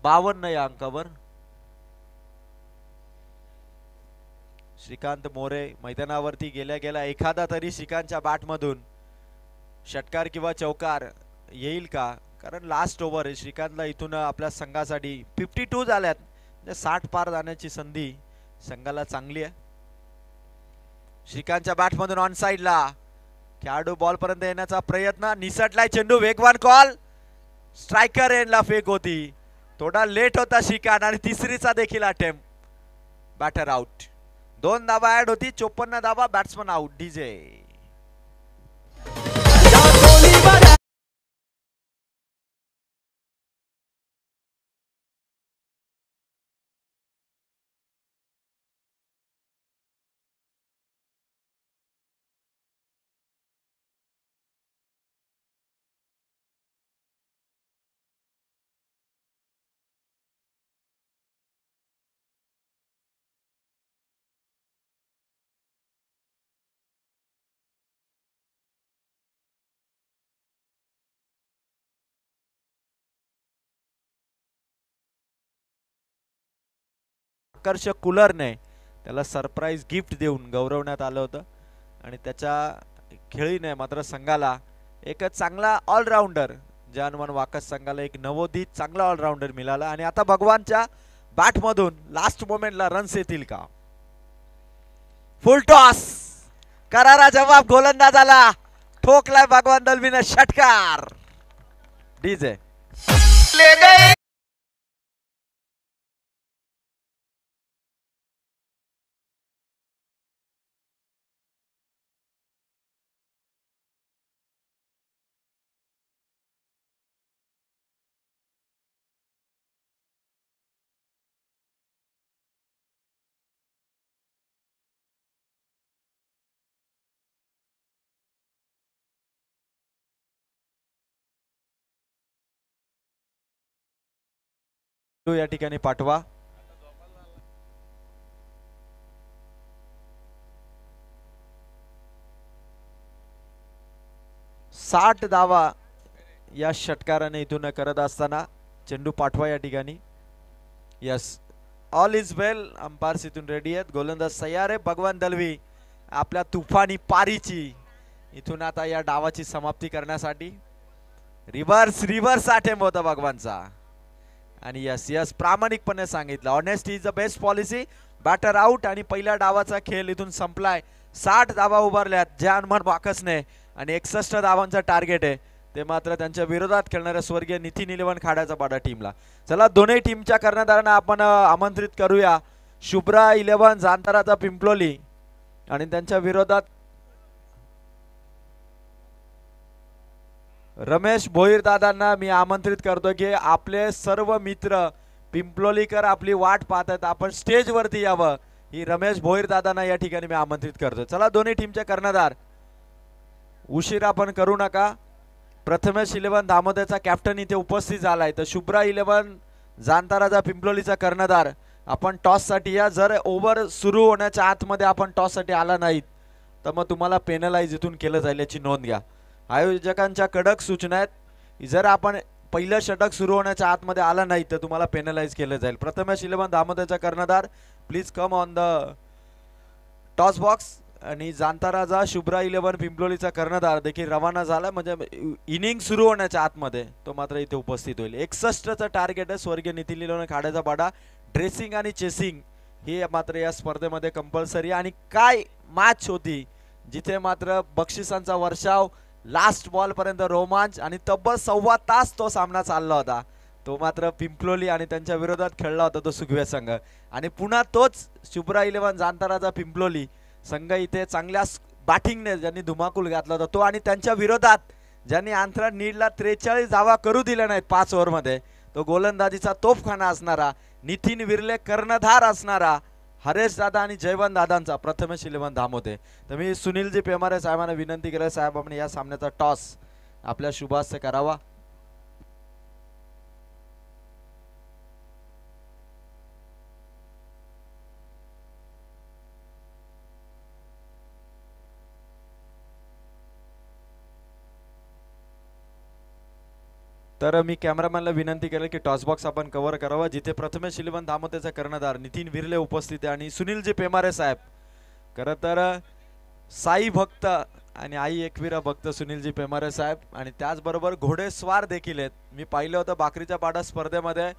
52 या अंकावर श्रीकांत मोरे मैदानावरती गेल्या गेल्या एखादा तरी श्रीकांतच्या बॅटमधून षटकार किंवा चौकार येईल का कारण लास्ट ओव्हर आहे श्रीकांतला इथून आपल्या संघासाठी 52 झाल्यात म्हणजे 60 पार जाण्याची संधी संघाला चांगली आहे श्रीकांतच्या बॅटमधून ऑन साइडला खेळाडू बॉल पर्यंत येण्याचा प्रयत्न, निसटलाय चेंडू, वेगवान कॉल, स्ट्रायकर एंडला फेक होती, थोडा लेट होता शिकान आणि तिसरीचा देखील अटेम्प्ट, बॅटर आउट. 2 धावा ऍड होती, 54 धावा, बॅट्समन आउट. डीजे आकर्षक कूलरने त्याला सरप्राईज गिफ्ट देऊन गौरवण्यात आलं होतं आणि त्याच्या खेळीने मात्र संघाला एक चांगला ऑलराऊंडर, जानवन वाकस संघाला एक नवोदित चांगला ऑलराऊंडर मिळाला. आणि आता भगवानच्या बॅटमधून लास्ट मोमेंटला रन्स येतील का? फुल टॉस, करारा जवाब गोलंदाजाला, ठोकलाय भगवान दलवीने षटकार. डीजे या ठिकाणी पाठवा. 60 धावा या षटकाराने इथून करत असताना चेंडू पाठवा या ठिकाणी. Yes, all is well. Umpires इथून रेडी आहेत, गोलंदाज तयार आहे. भगवान दलवी आपल्या तुफानी पारीची इथून आता या डावाची समाप्ती करण्यासाठी. रिव्हर्स अटेम्प्ट होता भगवानचा आणि यस यस प्रामाणिकपणे सांगितलं, honesty is the best policy. Batter out आणि पहिल्या डावाचा खेळ इथून संपलाय. 60 धावा उभारल्यात जानवन वाकसने आणि 61 धावांचा टार्गेट आहे. ते मात्र त्यांच्या विरोधात खेळणाऱ्या स्वर्गीय नितीन इलेव्हन खाड्याचा पाडा टीमला. चला दोन्ही टीमच्या कर्णधारांना आपण आमंत्रित करूया. शुभ्रा इलेव्हन जांताराचा पिंपलोली आणि त्यांच्या विरोधात रमेश भोईर दादांना मी आमंत्रित करतो की आपले सर्व मित्र पिंपलोलीकर आपली वाट पाहतात, आपण स्टेज वरती यावं. ही रमेश भोईर दादांना या ठिकाणी मी आमंत्रित करतो. चला दोन्ही टीमचे कर्णधार, उशीर आपण करू नका. प्रथमेश इलेव्हन दामोदरचा कॅप्टन इथे उपस्थित झालाय, तर शुभ्रा इलेव्हन जांताराचा पिंपलोलीचा कर्णधार आपण टॉस साठी या. जर ओव्हर सुरू होण्याच्या आतमध्ये आपण टॉस साठी आला नाहीत तर मग तुम्हाला पेनलाइज इथून केलं जाईल, याची नोंद घ्या. आयोजकांच्या कडक सूचना आहेत, जर आपण पहिलं षटक सुरू होण्याच्या आतमध्ये आला नाही तर तुम्हाला पेनलाइज केलं जाईल. प्रथमेश इलेव्हन दामोदरचा कर्णधार please come on the toss box. आणि जांताराजा शुभ्रा इलेव्हन पिंपलोलीचा कर्णधार देखील रवाना झाला, म्हणजे इनिंग सुरू होण्याच्या आतमध्ये तो मात्र इथे उपस्थित होईल. 61चं टार्गेट आहे स्वर्गीय नितीन इलेव्हन खाड्याचा पाडा. ड्रेसिंग आणि चेसिंग हे मात्र या स्पर्धेमध्ये कंपल्सरी. आणि काय मॅच होती जिथे मात्र बक्षिसांचा वर्षाव, लास्ट बॉल पर्यंत रोमांच आणि तब्बल 1.25 तास तो सामना चालला होता. तो मात्र पिंपलोली आणि त्यांच्या विरोधात खेळला होता तो सुगवे संघ. आणि पुन्हा तोच शुभ्रा इलेव्हन जांताराचा पिंपलोली संघ इथे चांगल्या बॅटिंगने ज्यांनी धुमाकूल घातला होता तो, आणि त्यांच्या विरोधात ज्यांनी आंतरा नीडला 43 धावा करू दिल्या नाहीत 5 ओव्हरमध्ये, तो गोलंदाजीचा तोफखाना असणारा नितीन विर्ले, कर्णधार असणारा हरेश दादा आणि जयवंत दादांचा प्रथमेश इलेव्हन दामोदर. तर मी सुनीलजी पेमारे साहेबांना विनंती केली, साहेब आपण या सामन्याचा टॉस आपल्या शुभास्ते करावा. तर मी कॅमेरामॅनला विनंती केली की टॉस बॉक्स आपण कव्हर करावा, जिथे प्रथमेश इलेव्हन दामोदरचा कर्णधार नितीन विर्ले उपस्थित आहे आणि सुनीलजी पेमारे साहेब. खरं तर साई भक्त आणि आई एकविरा भक्त सुनीलजी पेमारे साहेब, आणि त्याचबरोबर घोडेस्वार देखील आहेत. मी पाहिलं होतं बाकरीच्या पाडा स्पर्धेमध्ये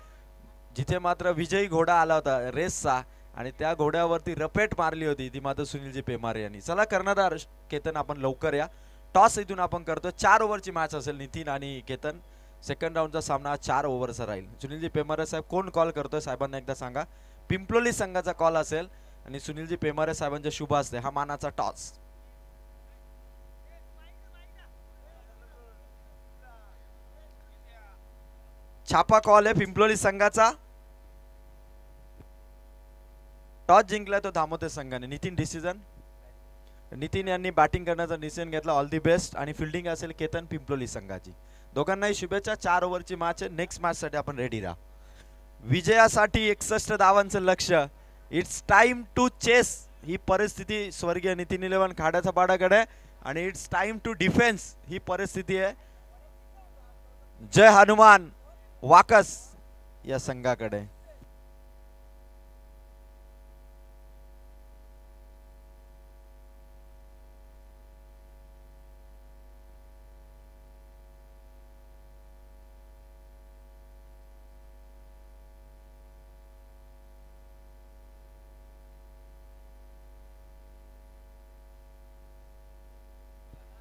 जिथे मात्र विजयी घोडा आला होता रेसचा आणि त्या घोड्यावरती रपेट मारली होती ती मात्र सुनीलजी पेमारे यांनी. चला कर्णधार केतन आपण लवकर या. टॉस इथून आपण करतो. 4 ओव्हरची मॅच असेल नितीन आणि केतन. सेकंड राऊंडचा सामना 4 ओव्हरचा राहील. सुनीलजी पेमारे साहेब कोण कॉल करतोय साहेबांना एकदा सांगा. पिंपलोली संघाचा कॉल असेल आणि सुनीलजी पेमारे साहेबांच्या शुभ असते हा मानाचा टॉस. छापा कॉल आहे पिंपलोली संघाचा. टॉस जिंकलाय तो धामोते संघाने. नितीन डिसिजन. नितीन यांनी बॅटिंग करण्याचा डिसिजन घेतला. All the best. आणि फिल्डिंग असेल केतन पिंपलोली संघाची. दोघांनाही शुभेच्छा. 4 ओव्हरची मॅच आहे. नेक्स्ट मॅच साठी आपण रेडी राहा. विजयासाठी 61 धावांचं लक्ष्य. इट्स टाइम टू चेस ही परिस्थिती स्वर्गीय नितीन इलेव्हन खाड्याचा पाडाकडे आणि इट्स टाइम टू डिफेन्स ही परिस्थिती आहे जय हनुमान वाकस या संघाकडे.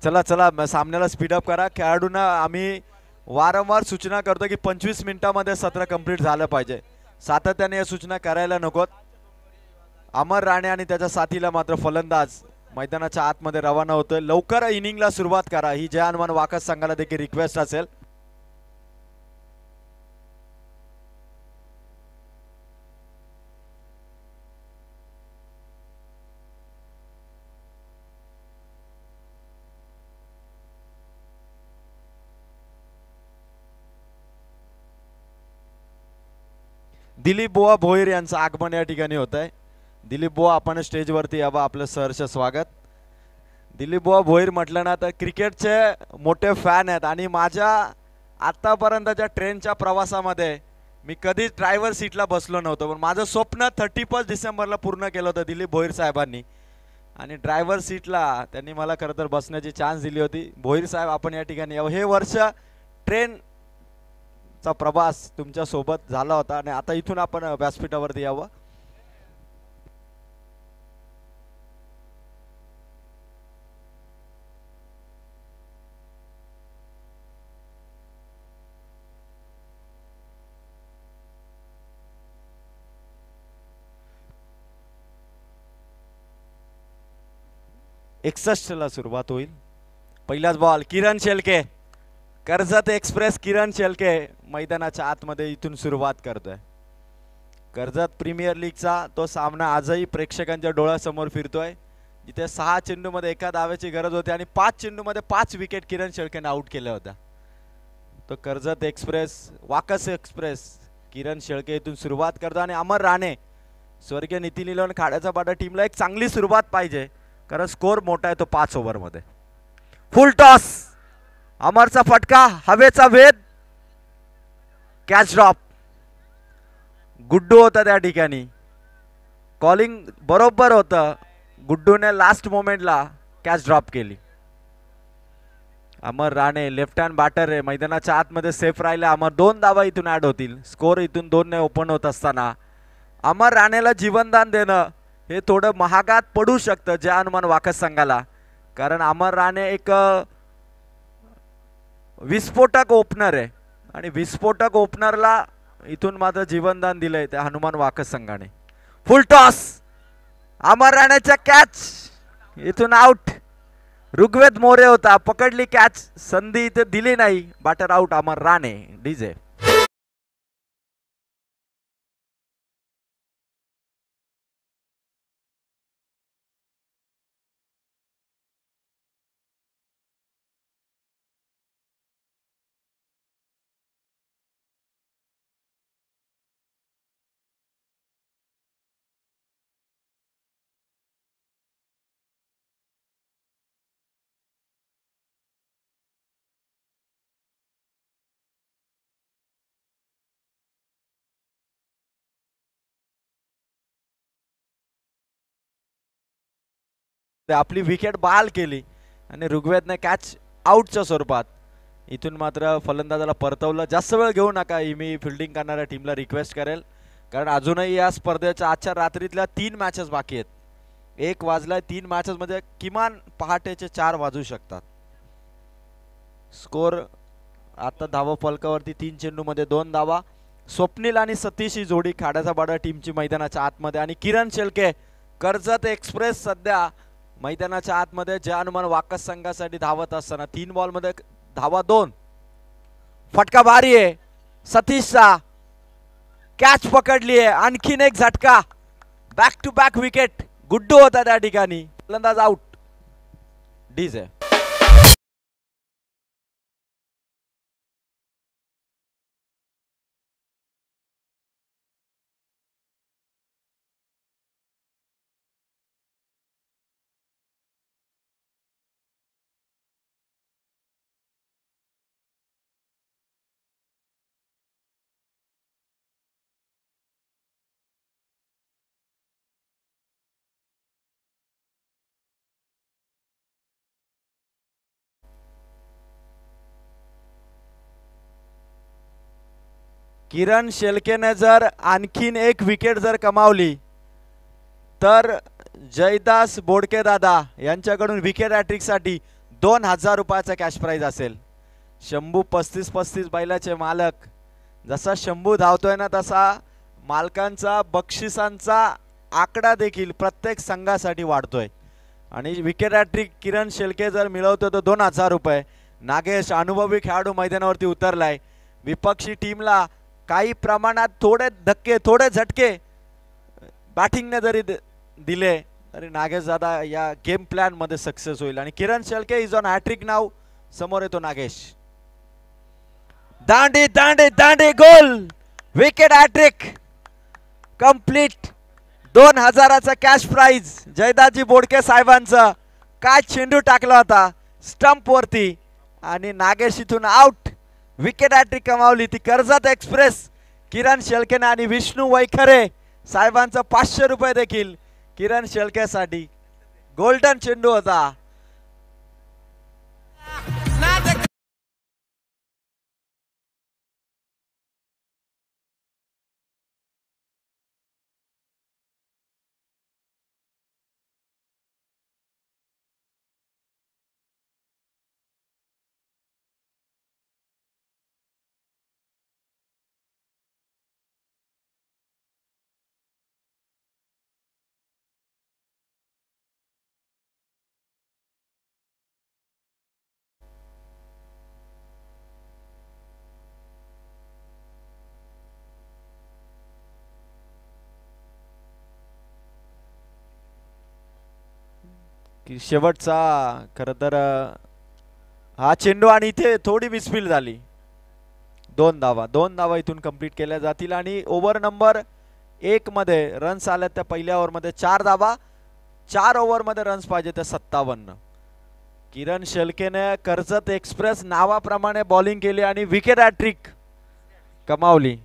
चला चला सामन्याला स्पीडअप करा. खेळाडूंना आम्ही वारंवार सूचना करतो की 25 मिनिटांमध्ये सत्र कंप्लीट झालं पाहिजे. सातत्याने या सूचना करायला नकोत. अमर राणे आणि त्याच्या साथीला मात्र फलंदाज मैदानाच्या आतमध्ये रवाना होतोय. लवकर इनिंगला सुरुवात करा ही जय हनुमान वाकस संघाला देखील रिक्वेस्ट असेल. दिलीप बुवा भोईर यांचं आगमन या ठिकाणी होत आहे. दिलीप बुवा आपण स्टेजवरती यावं. आपलं सहर्ष स्वागत. दिलीप बुवा भोईर म्हटलं ना तर क्रिकेटचे मोठे फॅन आहेत आणि माझ्या आतापर्यंतच्या ट्रेनच्या प्रवासामध्ये मी कधीच ड्रायव्हर सीटला बसलो नव्हतो. पण माझं स्वप्न 31 डिसेंबरला पूर्ण केलं होतं दिलीप भोईर साहेबांनी आणि ड्रायव्हर सीटला त्यांनी मला खरं तर बसण्याची चान्स दिली होती. भोईर साहेब आपण या ठिकाणी यावं. हे वर्ष ट्रेन चा प्रवास तुमच्या सोबत झाला होता आणि आता इथून आपण व्यासपीठावरती यावं. ला सुरुवात होईल. पहिलाच बॉल किरण शेळके. कर्जत एक्सप्रेस किरण शेळके मैदानाच्या आतमध्ये इथून सुरुवात करतोय. कर्जत प्रीमियर लीगचा तो सामना आजही प्रेक्षकांच्या डोळ्यासमोर फिरतोय जिथे 6 चेंडूमध्ये एका धावेची गरज होती आणि 5 चेंडूमध्ये 5 विकेट किरण शेळकेने आउट केल्या होत्या. तो कर्जत एक्सप्रेस वाकस एक्सप्रेस किरण शेळके इथून सुरुवात करतो आणि अमर राणे स्वर्गीय नितीन इलेव्हन खाड्याचा पाडा टीमला एक चांगली सुरुवात पाहिजे कारण स्कोर मोठा आहे तो 5 ओव्हरमध्ये. फुल टॉस. अमरचा फटका हवेचा वेध. Catch drop. गुड्डू होता त्या ठिकाणी. कॉलिंग बरोबर होतं. गुड्डूने लास्ट मोमेंटला कॅच ड्रॉप केली. अमर राणे लेफ्ट हँड बॅटर आहे. मैदानाच्या आतमध्ये सेफ राहिले. अमर 2 धावा इथून ऍड होतील. स्कोर इथून 2 ने ओपन होत असताना अमर राणेला जीवनदान देणं हे थोडं महागात पडू शकतं जय हनुमान वाकस संघाला कारण अमर राणे एक विस्फोटक ओपनर आहे आणि विस्फोटक ओपनरला इथून मात्र जीवनदान दिलंय त्या हनुमान वाकस संघाने. Full toss. अमर राणेचा कॅच इथून आउट. ऋग्वेद मोरे होता. पकडली कॅच. संधी इथे दिली नाही. Batter out. Amar Rane. DJ आपली विकेट बहाल केली आणि ऋग्वेदने कॅच आउटच्या स्वरूपात इथून मात्र फलंदाजाला परतवलं. जास्त वेळ घेऊ नका ही मी फिल्डिंग करणाऱ्या टीमला रिक्वेस्ट करेल कारण अजूनही या स्पर्धेच्या आजच्या रात्रीतल्या 3 मॅचेस बाकी आहेत. 1 वाजलाय. 3 मॅचेस मध्ये किमान पहाटेचे 4 वाजू शकतात. स्कोर आता धावा फलकावरती 3 चेंडूमध्ये 2 धावा. स्वप्नील आणि सतीश ही जोडी खाड्याचा बाडा टीमची मैदानाच्या आतमध्ये आणि किरण शेळके कर्जत एक्सप्रेस सध्या मैदानाच्या आतमध्ये जय हनुमान वाकस संघासाठी धावत असताना 3 बॉलमध्ये धावा 2. फटका भारी आहे सतीशचा, कॅच पकडली आहे, आणखीन एक झटका, back to back wicket. Guddu होता त्या ठिकाणी, फलंदाज आउट. डीजे किरण शेळकेने जर आणखीन एक विकेट जर कमावली तर जयदास बोडके दादा यांच्याकडून विकेट हॅट्रिकसाठी 2000 रुपयाचा कॅश प्राइज असेल. शंभू 35-35 बैलाचे मालक, जसा शंभू धावतोय ना तसा मालकांचा बक्षिसांचा आकडा देखील प्रत्येक संघासाठी वाढतोय. आणि विकेट हॅट्रिक किरण शेळके जर मिळवतो तर 2000 रुपये. नागेश अनुभवी खेळाडू मैदानावरती उतरलाय. विपक्षी टीमला काही प्रमाणात थोडे धक्के थोडे झटके बॅटिंगने जरी दिले तरी नागेश दादा या गेम प्लॅन मध्ये सक्सेस होईल. आणि Kiran Shelke is on hat trick नाव. समोर येतो नागेश. दांडी दांडी दांडी गोल, विकेट हॅट्रिक कंप्लीट. 2000चा कॅश प्राइज जयदासजी बोडके साहेबांचा. काय चेंडू टाकला होता स्टंप वरती आणि नागेश इथून आउट. विकेट हॅट्रिक कमावली ती कर्जत एक्सप्रेस किरण शेळकेने आणि विष्णू वैखरे साहेबांचा 500 रुपये देखील किरण शेळकेसाठी. गोल्डन चेंडू होता. शेवटचा खरं तर हा चेंडू आणि इथे थोडी मिसफील्ड झाली. 2 धावा इथून कंप्लीट केल्या जातील. आणि ओव्हर नंबर 1 मध्ये रन्स आल्या त्या पहिल्या ओव्हरमध्ये 4 धावा. 4 ओव्हरमध्ये रन्स पाहिजे त्या 57. किरण शेळकेने कर्जत एक्सप्रेस नावाप्रमाणे बॉलिंग केली आणि विकेट हॅट्रिक कमावली.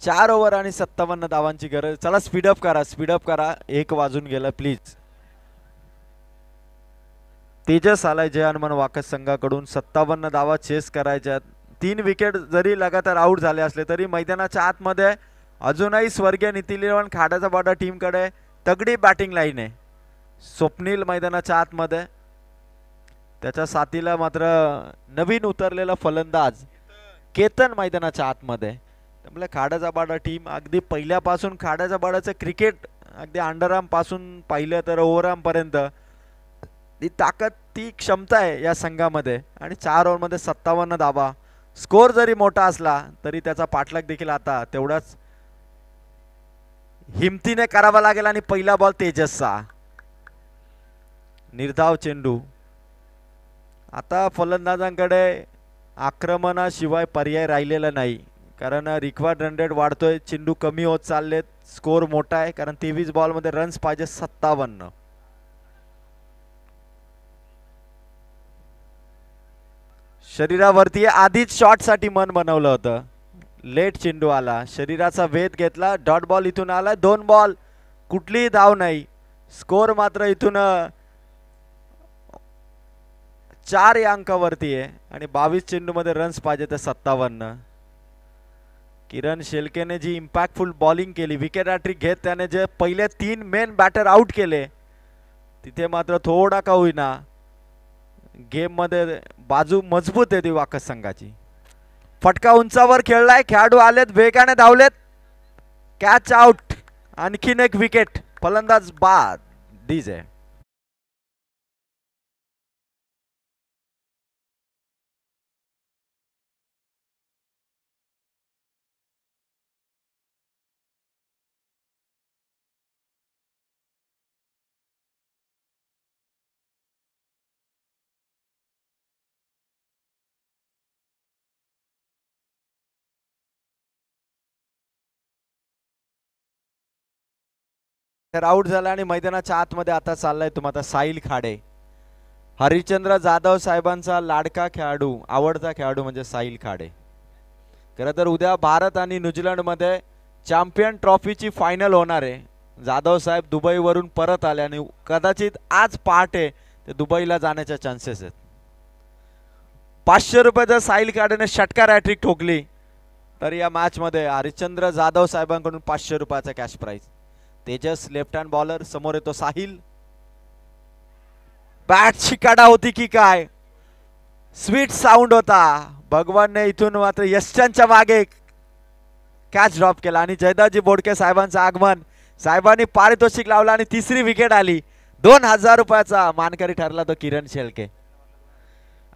चार ओव्हर आणि 57 धावांची गरज. चला स्पीडअप करा. 1 वाजून गेला प्लीज. तेजस आलाय जय हनुमान वाकस संघाकडून. 57 धावा चेस करायच्या. 3 विकेट जरी लगातार आउट झाले असले तरी मैदानाच्या आतमध्ये अजूनही स्वर्गीय नितीन खाड्याचा बाडा टीम कडे तगडी बॅटिंग लाईन आहे. स्वप्नील मैदानाच्या आतमध्ये, त्याच्या साथीला मात्र नवीन उतरलेला फलंदाज केतन मैदानाच्या आतमध्ये. त्यामुळे खाड्याचा बाडा टीम अगदी पहिल्यापासून खाड्याचा बाडाचं क्रिकेट अगदी अंडरआर्म पासून पाहिलं तर ओव्हरआर्म पर्यंत ती ताकद ती क्षमता आहे या संघामध्ये. आणि 4 ओव्हरमध्ये 57 धावा. स्कोर जरी मोठा असला तरी त्याचा पाठलाग देखील आता तेवढाच हिमतीने करावा लागेल. आणि पहिला बॉल तेजसचा निर्धाव चेंडू. आता फलंदाजांकडे आक्रमणाशिवाय पर्याय राहिलेला नाही, कारण रिक्वायर्ड रन रेट वाढतोय. चेंडू कमी होत चाललेत. स्कोर मोठा आहे कारण 23 बॉलमध्ये रन्स पाहिजे 57. शरीरावरती आधीच शॉट साठी मन बनवलं होतं. लेट चेंडू आला, शरीराचा वेध घेतला, डॉट बॉल इथून आला, 2 बॉल, कुठलीही धाव नाही. स्कोर मात्र इथून 4 या अंकावरती आहे आणि 22 चेंडू मध्ये रन्स पाहिजे तर 57. किरण शेळकेने जी इम्पॅक्टफुल बॉलिंग केली, विकेट हॅट्रिक घेत त्याने जे पहिले 3 मेन बॅटर आउट केले, तिथे मात्र थोडा का होईना गेम मध्ये बाजू मजबूत आहे ती वाकस संघाची. फटका उंचावर खेळलाय, खेळाडू आलेत, वेगाने धावलेत, कॅच आउट, आणखीन एक विकेट, फलंदाज बाद डीज आहे. आउट झाला आणि मैदानाच्या आतमध्ये आता चाललाय तुम्हाला साहिल खाडे. हरिश्चंद्र जाधव साहेबांचा लाडका खेळाडू, आवडता खेळाडू म्हणजे साहिल खाडे. खरं तर उद्या भारत आणि न्यूझीलंड मध्ये चॅम्पियन ट्रॉफीची फायनल होणार आहे. जाधव साहेब दुबईवरून परत आले आणि कदाचित आज पहाटे ते दुबईला जाण्याच्या चान्सेस आहेत. 500 रुपये जर साहिल खाडेने षटकार हॅट्रिक ठोकली तर या मॅच मध्ये हरिश्चंद्र जाधव साहेबांकडून 500 रुपयाचा cash prize. Tejas left hand bowler, समोर येतो साहिल. बॅटची कडा होती की काय, स्वीट साऊंड होता. भगवानने इथून मात्र यशच्या मागे कॅच ड्रॉप केला आणि जयदाजी बोडके साहेबांचं आगमन, साहेबांनी पारितोषिक लावला आणि तिसरी विकेट आली. 2000 रुपयाचा मानकरी ठरला तो किरण शेळके.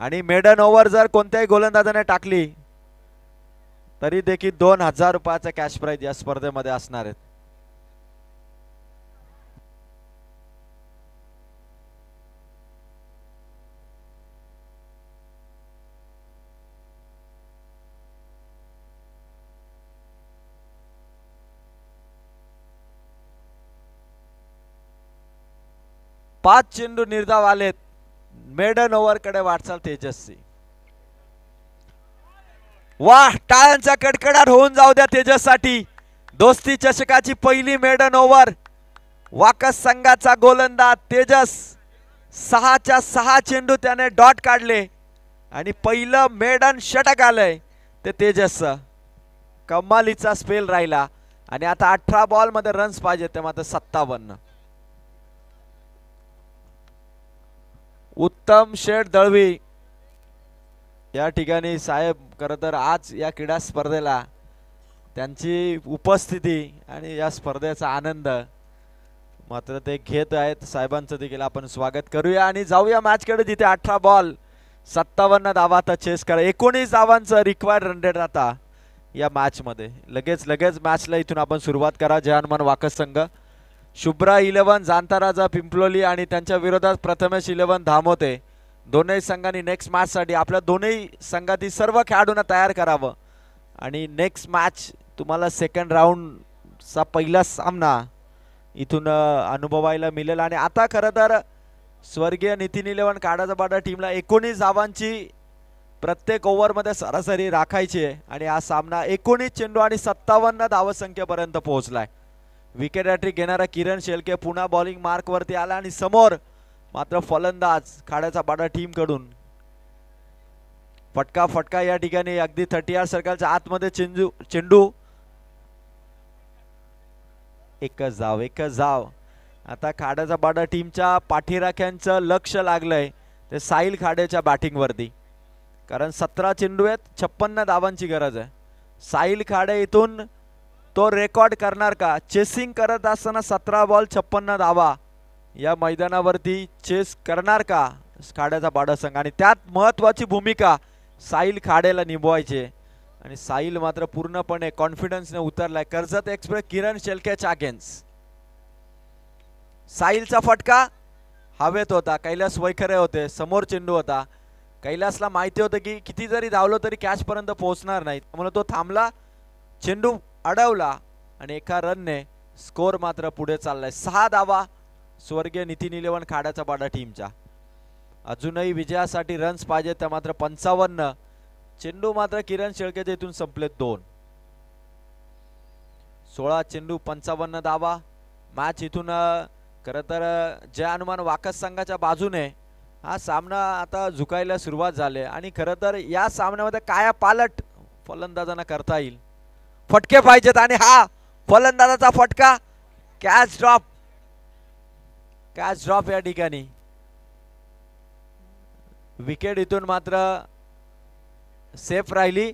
आणि मेडन ओव्हर जर कोणत्याही गोलंदाजाने टाकली तरी देखील 2000 रुपयाचा कॅश प्राइज या स्पर्धेमध्ये असणार आहेत. पाच चेंडू निर्धाव आलेत. मेडन ओव्हर कडे वाटचाल तेजसची. वाह, टाळ्यांचा कडकडाट होऊन जाऊ द्या तेजससाठी. दोस्ती चषकाची पहिली मेडन ओव्हर. वाकस संघाचा गोलंदाज तेजस 6च्या 6 चेंडू त्याने डॉट काढले आणि पहिलं मेडन षटक आलंय ते तेजसचं. कमालीचा स्पेल राहिला आणि आता 18 बॉल मध्ये रन्स पाहिजे ते मात्र 57. उत्तम शेठ दळवी या ठिकाणी साहेब, खरं तर आज या क्रीडा स्पर्धेला त्यांची उपस्थिती आणि या स्पर्धेचा आनंद मात्र ते घेत आहेत. साहेबांचं देखील आपण स्वागत करूया आणि जाऊया मॅच कडे, जिथे 18 बॉल 57 धावा आता चेस करा. 19 धावांचं रिक्वायर्ड रन रेट आता या मॅच मध्ये. लगेच मॅचला इथून आपण सुरुवात करा. जय हनुमान वाकस संघ, शुभ्रा 11 जांताराजा पिंपलोली आणि त्यांच्या विरोधात प्रथमेश 11 धामोते. दोनही संघांनी नेक्स्ट मॅच साठी आपल्या दोनही संघातील सर्व खेळाडूंना तयार करावं आणि नेक्स्ट मॅच तुम्हाला सेकंड राऊंड चा पहिला सामना इथून अनुभवायला मिळेल. आणि आता खरं तर स्वर्गीय नितीन 11 काढाचा बाडा टीमला 19 धावांची प्रत्येक ओव्हर मध्ये सरासरी राखायची आहे आणि हा सामना 19 चेंडू आणि 57 धावसंख्येपर्यंत पोहोचलाय. विकेट हॅट्रिक घेणारा किरण शेळके पुन्हा बॉलिंग मार्क वरती आला आणि समोर मात्र फलंदाज खाड्याचा बाडा टीम कडून फटका या ठिकाणी अगदी 30 सर्कलच्या आतमध्ये चेंडू एकच धाव. आता खाड्याचा बाडा टीमच्या पाठीराख्यांचं लक्ष लागलंय ते साहिल खाडेच्या बॅटिंग वरती, कारण 17 चेंडू आहेत, 56 धावांची गरज आहे. साहिल खाडे इथून तो रेकॉर्ड करणार का? चेसिंग करत असताना 17 बॉल 56 धावा या मैदानावरती चेस करणार का खाड्याचा बाडा संघ? आणि त्यात महत्वाची भूमिका साहिल खाडेला निभवायची आणि साहिल मात्र पूर्णपणे कॉन्फिडन्सने उतरलाय. कर्जत एक्सप्रेस किरण शेळकेच्या अगेन्स्ट. साहिलचा फटका हवेत होता, कैलास वैखरे होते, समोर चेंडू होता. कैलासला माहिती होतं की किती जरी धावलो तरी कॅच पर्यंत पोहोचणार नाही, त्यामुळे तो थांबला, चेंडू अडवला आणि एका रनने स्कोर मात्र पुढे चाललाय. 6 धावा स्वर्गीय नितीन 11 खाड्याचा बाडा टीमच्या. अजूनही विजयासाठी रन्स पाहिजे त्या मात्र 55. चेंडू मात्र किरण शेळकेच्या इथून संपले 2. 16 चेंडू 55 धावा. मॅच इथून खरं तर जय हनुमान वाकस संघाच्या बाजूने हा सामना आता झुकायला सुरुवात झाली आणि खरं तर या सामन्यामध्ये काया पालट फलंदाजांना करता येईल. फटके पाहिजेत आणि हा फलंदाजाचा फटका. कॅच ड्रॉप या ठिकाणी. विकेट इथून मात्र सेफ राहिली.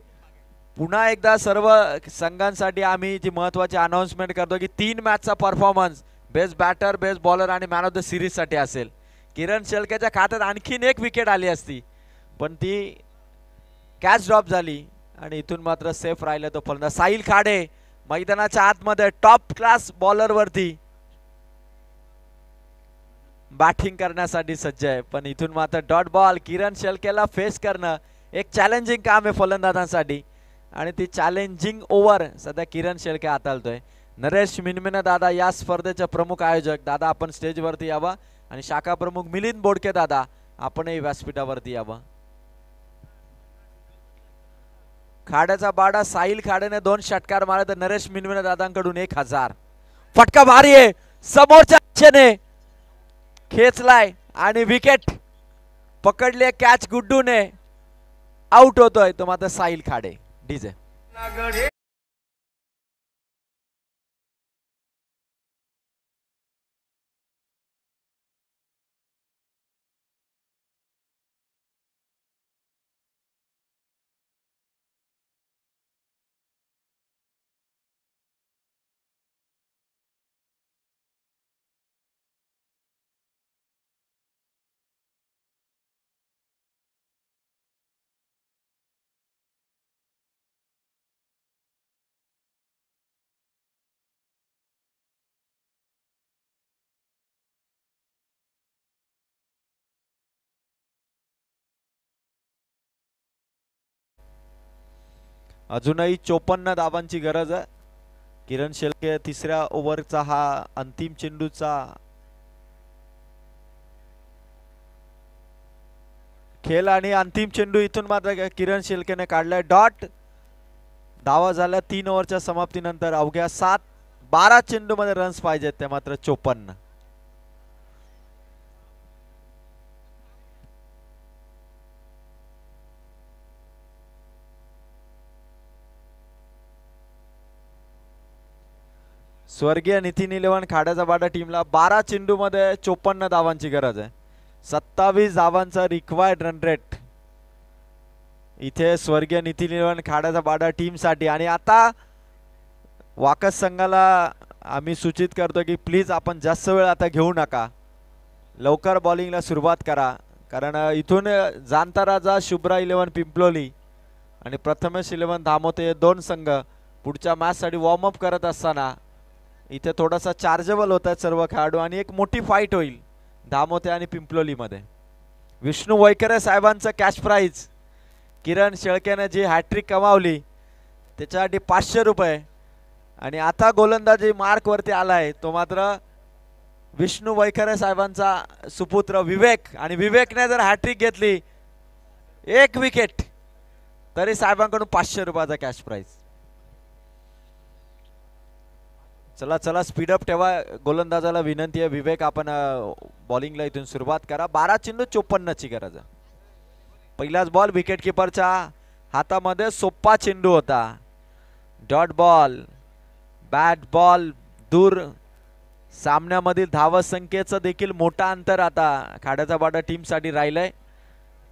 पुन्हा एकदा सर्व संघांसाठी आम्ही जी महत्वाची अनाउन्समेंट करतो की 3 मॅचचा performance best batter, best bowler आणि मॅन ऑफ द सिरीज साठी असेल. किरण शेळकेच्या खात्यात आणखीन एक विकेट आली असती पण ती कॅच ड्रॉप झाली आणि इथून मात्र सेफ राहिला तो फलंदाज. साहिल खाडे मैदानाच्या आतमध्ये टॉप क्लास बॉलर वरती बॅटिंग करण्यासाठी सज्ज आहे पण इथून मात्र डॉट बॉल. किरण शेळकेला फेस करणं एक चॅलेंजिंग काम आहे फलंदाजांसाठी आणि ती चॅलेंजिंग ओव्हर सध्या किरण शेळके हाताळतोय. नरेश मिनमिने दादा या स्पर्धेचे प्रमुख आयोजक दादा आपण स्टेजवरती यावा आणि शाखा प्रमुख मिलिंद बोडके दादा आपणही व्यासपीठावरती यावं. खाड्याचा बाडा साहिल खाडेने 2 षटकार मारले तर नरेश मिनमिने दादांकडून 1000. फटका भारी आहे समोरच्या दिशेने खेचलाय आणि विकेट पकडले. कॅच गुड्डूने आउट होतोय तो मात्र साहिल खाडे. डीजे अजूनही 54 धावांची गरज आहे. किरण शेळके 3ऱ्या ओव्हरचा हा अंतिम चेंडूचा खेळ आणि अंतिम चेंडू इथून मात्र किरण शेळकेने काढलाय. डॉट धावा झाल्या 3 ओव्हरच्या समाप्तीनंतर. अवघ्या 12 चेंडू मध्ये रन्स पाहिजेत ते मात्र 54. स्वर्गीय नितीन इलेव्हन खाड्याचा बाडा टीमला 12 चेंडू मध्ये 54 धावांची गरज आहे. 27 धावांचा रिक्वायर्ड रन रेट इथे स्वर्गीय नितीन इलेव्हन खाड्याचा बाडा टीम साठी. आणि आता वाकस संघाला आम्ही सूचित करतो की प्लीज आपण जास्त वेळ आता घेऊ नका, लवकर बॉलिंगला सुरुवात करा. कारण इथून जाणता राजा शुभ्रा इलेव्हन पिंपलोली आणि प्रथमेश इलेव्हन धामोते हे 2 संघ पुढच्या मॅच साठी वॉर्म अप करत असताना इथे थोडासा चार्जेबल होत आहेत सर्व खेळाडू आणि एक मोठी फाईट होईल धामोते आणि पिंपलोली मध्ये. विष्णू वैकरे साहेबांचं कॅश प्राइज किरण शेळकेने जी हॅट्रिक कमावली त्याच्यासाठी 500 रुपये. आणि आता गोलंदाजी मार्क वरती आलाय तो मात्र विष्णू वैखरे साहेबांचा सुपुत्र विवेक. आणि विवेकने जर हॅट्रिक घेतली 1 विकेट तरी साहेबांकडून 500 रुपयाचा कॅश प्राइज. चला चला स्पीडअप ठेवा, गोलंदाजाला विनंती आहे. विवेक आपण बॉलिंगला इथून सुरुवात करा. 12 चेंडू 54 ची गरज आहे. पहिलाच बॉल विकेट किपरच्या हातामध्ये सोप्पा चेंडू होता. डॉट बॉल, बॅट बॉल दूर. सामन्यामधील धावसंख्येचं देखील मोठा अंतर आता खाड्याचा बाडा टीम साठी राहिलंय.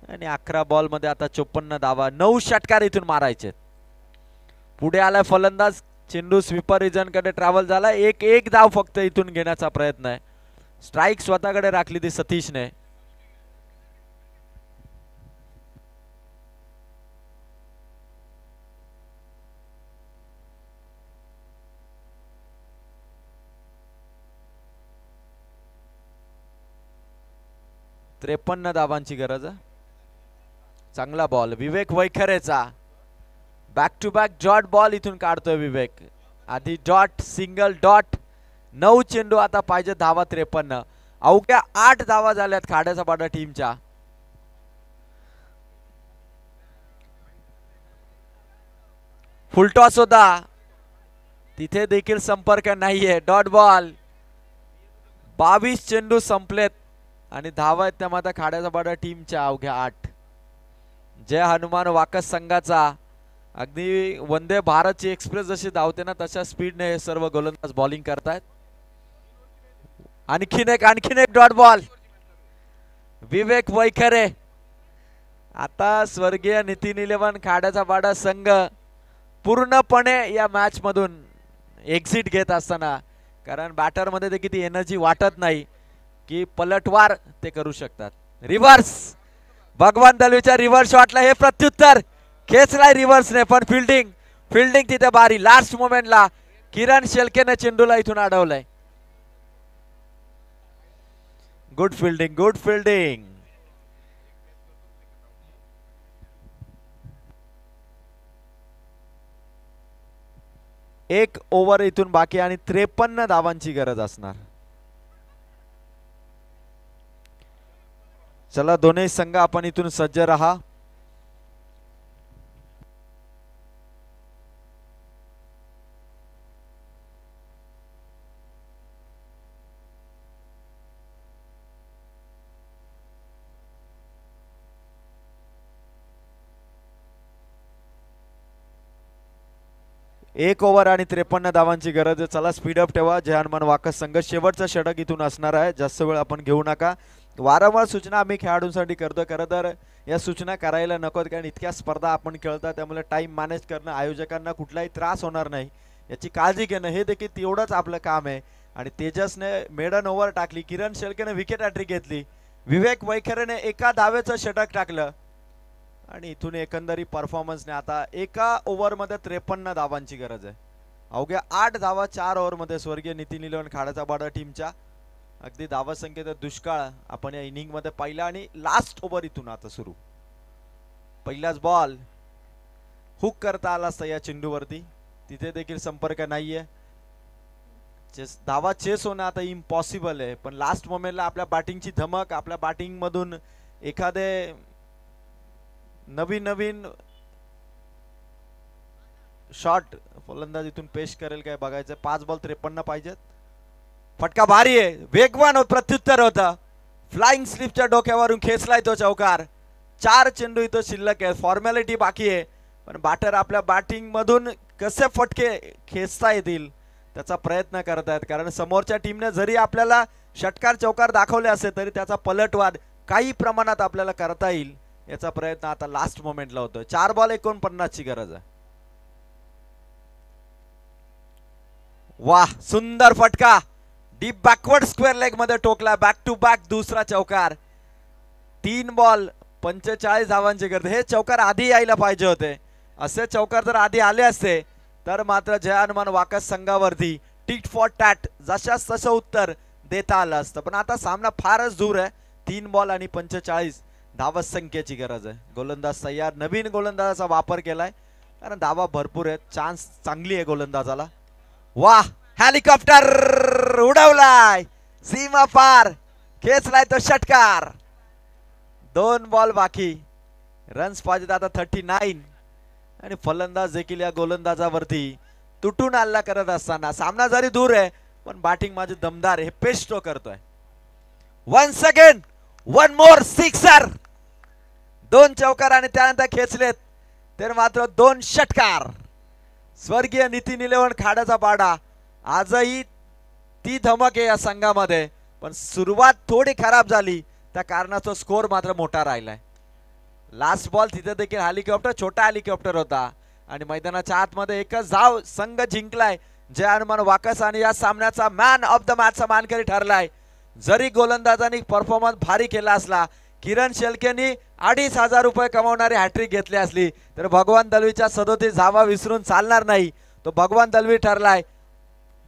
आणि 11 बॉल मध्ये आता 54 धावा, 9 षटकार इथून मारायचे. पुढे आलाय फलंदाज. चेंडू स्वीपर रिजन कडे ट्रॅव्हल झाला. एक धाव फक्त इथून घेण्याचा प्रयत्न आहे. स्ट्राइक स्वतःकडे राखली ती सतीशने. त्रेपन्न धावांची गरज आहे. चांगला बॉल विवेक वैखरेचा. Back to back dot ball इथून काढतोय विवेक. आधी डॉट, सिंगल डॉट. 9 चेंडू आता पाहिजे धावा 53. अवघ्या 8 धावा झाल्यात खाड्याचा बाडा टीमच्या. फुलटॉस होता, तिथे देखील संपर्क नाहीये. Dot ball. 22 चेंडू संपलेत आणि धावा आहेत त्या मात्र खाड्याचा पाडा टीमच्या अवघ्या 8. जय हनुमान वाकस संघाचा अगदी वंदे भारतची एक्सप्रेस जशी धावते ना तशा स्पीडने हे सर्व गोलंदाज बॉलिंग करतायत. आणखीन एक डॉट बॉल. विवेक वैखरे. आता स्वर्गीय नितीन इलेव्हन खाड्याचा पाडा संघ पूर्णपणे या मॅच मधून एक्झिट घेत असताना, कारण बॅटर मध्ये देखील ती एनर्जी वाटत नाही की पलटवार ते करू शकतात. रिव्हर्स. भगवान दलवीच्या रिव्हर्स शॉटला हे प्रत्युत्तर खेचलाय रिव्हर्सने, पण फिल्डिंग तिथे बारी. लास्ट मोमेंटला किरण शेळकेने चेंडूला इथून अडवलंय. Good fielding. एक ओव्हर इथून बाकी आणि 53 धावांची गरज असणार. चला दोन्ही संघ आपण इथून सज्ज रहा. एक ओव्हर आणि 53 धावांची गरज आहे. चला स्पीडअप ठेवा. जय हनुमान वाकस संघ शेवटचा षटक इथून असणार आहे. जास्त वेळ आपण घेऊ नका. वारंवार सूचना आम्ही खेळाडूंसाठी करतो. खरं तर या सूचना करायला नकोत, कारण इतक्या स्पर्धा आपण खेळतो, त्यामुळे टाइम मॅनेज करणं, आयोजकांना कुठलाही त्रास होणार नाही याची काळजी घेणं हे देखील तेवढंच आपलं काम आहे. आणि तेजसने मेडन ओव्हर टाकली, किरण शेळकेने विकेट हॅट्रिक घेतली, विवेक वैखरेने एका धावेचं षटक टाकलं आणि इथून एकंदरी परफॉर्मन्सने आता एका ओव्हरमध्ये 53 धावांची गरज आहे. अवघ्या 8 धावा 4 ओव्हरमध्ये स्वर्गीय नितीन इलेव्हन खाड्याचा पाडा टीमच्या. अगदी धावा संख्येचा दुष्काळ आपण या इनिंग मध्ये पाहिला आणि लास्ट ओव्हर इथून आता सुरू. पहिलाच बॉल हुक करता आला असता या चेंडूवरती, तिथे देखील संपर्क नाहीये. धावा चेस होणं आता इम्पॉसिबल आहे, पण लास्ट मोमेंटला आपल्या बॅटिंगची धमक, आपल्या बॅटिंग मधून एखादे नवीन शॉट फलंदाज इथून पेश करेल काय बघायचं. 5 बॉल 53 पाहिजेत. फटका भारी आहे, वेगवान प्रत्युत्तर होता. फ्लाइंग स्लिपच्या डोक्यावरून खेचलाय तो चौकार. 4 चेंडू इथं शिल्लक आहे, फॉर्मॅलिटी बाकी आहे, पण बॅटर आपल्या बॅटिंग मधून कसे फटके खेचता येतील त्याचा प्रयत्न करतायत. कारण समोरच्या टीमने जरी आपल्याला षटकार चौकार दाखवले असे तरी त्याचा पलटवार काही प्रमाणात आपल्याला करता येईल याचा प्रयत्न आता लास्ट मोमेंटला होतोय. 4 बॉल 49 ची गरज आहे. वाह, सुंदर फटका डीप बॅकवर्ड स्क्वेअर लेग मध्ये टोकला. बॅक टू बॅक दुसरा चौकार. 3 बॉल 45 धावांची गरज. हे चौकार आधी यायला पाहिजे होते. असे चौकार जर आधी आले असते तर मात्र जय Hanuman Vakas संघावरती tit for tat जशास तसं उत्तर देता आलं असतं, पण आता सामना फारच दूर आहे. 3 बॉल आणि 45 धावा संख्येची गरज आहे. गोलंदाज तयार. नवीन गोलंदाजाचा वापर केलाय कारण धावा भरपूर आहेत. चान्स चांगली आहे गोलंदाजाला. वाह, हेलिकॉप्टर उडवलाय सीमा पार, खेचलाय तो षटकार. 2 बॉल बाकी, रन्स पाहिजेत आता 39 आणि फलंदाज देखील या गोलंदाजावरती तुटून हल्ला करत असताना. सामना जरी दूर आहे पण बॅटिंग माझी दमदार हे पेस्टो करतोय. Once again one more sixer. 2 चौकार आणि त्यानंतर खेचलेत तर मात्र 2 षटकार. स्वर्गीय नितीन इलेव्हन खाड्याचा पाडा आजही ती धमक आहे या संघामध्ये, पण सुरुवात थोडी खराब झाली त्या कारणाचा स्कोर मात्र मोठा राहिलाय. लास्ट बॉल तिथे देखील हेलिकॉप्टर, छोटा हेलिकॉप्टर होता आणि मैदानाच्या आतमध्ये एकच धाव संघ जिंकलाय. जय हनुमान वाकस आणि या सामन्याचा मॅन ऑफ द मॅचचा मानकरी ठरलाय. जरी गोलंदाजांनी परफॉर्मन्स भारी केला असला, किरण शेळकेंनी 2500 रुपये कमावणारी हॅट्रिक घेतली असली तर भगवान दलवीच्या 37 धावा विसरून चालणार नाही. तो भगवान दलवी ठरलाय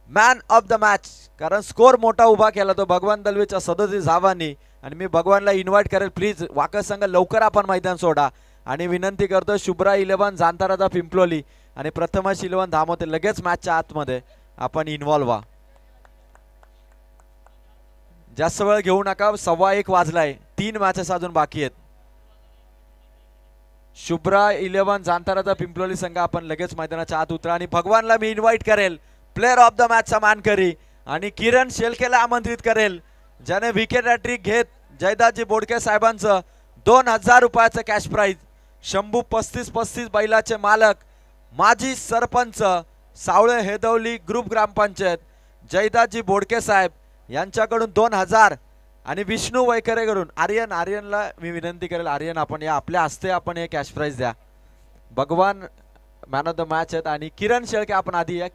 मॅन ऑफ द मॅच, कारण स्कोर मोठा उभा केला तो भगवान दलवीच्या 37 धावांनी. आणि मी भगवानला इन्व्हाइट करेल, प्लीज वाकस संघ लवकर आपण मैदान सोडा आणि विनंती करतो शुभ्रा इलेव्हन जांताराजा पिंपलोली आणि प्रथमच इलेव्हन धामोते लगेच मॅचच्या आतमध्ये आपण इन्व्हॉल्व व्हा. जास्त वेळ घेऊ नका, 1:15 वाजलाय. 3 मॅचेस अजून बाकी आहेत. शुभ्रा 11 जांताराचा पिंपलोली संघ आपण लगेच मैदानाच्या आत उतरा आणि भगवानला मी इन्व्हाइट करेल प्लेअर ऑफ द मॅचचा मानकरी आणि किरण शेलकेला आमंत्रित करेल ज्याने विकेट हॅट्रिक घेत जयदासजी बोडके साहेबांचं 2000 रुपयाचं कॅश प्राइज. शंभू 35-35 बैलाचे मालक माजी सरपंच सावळे हेदवली ग्रुप ग्रामपंचायत जयदासजी बोडके साहेब यांच्याकडून 2000 आणि विष्णू वैकरेकडून आर्यनला मी विनंती करेल आर्यन आपण या आपल्या हस्ते आपण हे कॅश प्राइज द्या. भगवान मॅन ऑफ द मॅच आहेत आणि किरण शेळके आपण आधी या.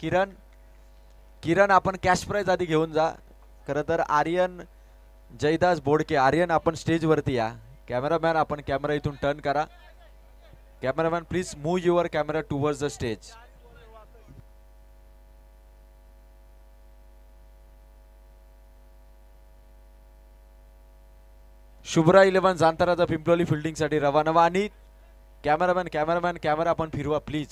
किरण आपण कॅश प्राइज आधी घेऊन जा. खरं तर आर्यन जयदास बोडके आर्यन आपण स्टेज वरती या. कॅमेरामॅन आपण कॅमेरा इथून टर्न करा. Cameraman please move your camera towards the stage. Shubhra 11 जांताराचा पिंपलोली फिल्डिंग साठी रवाना आणि कॅमेरामॅन कॅमेरा आपण फिरवा प्लीज.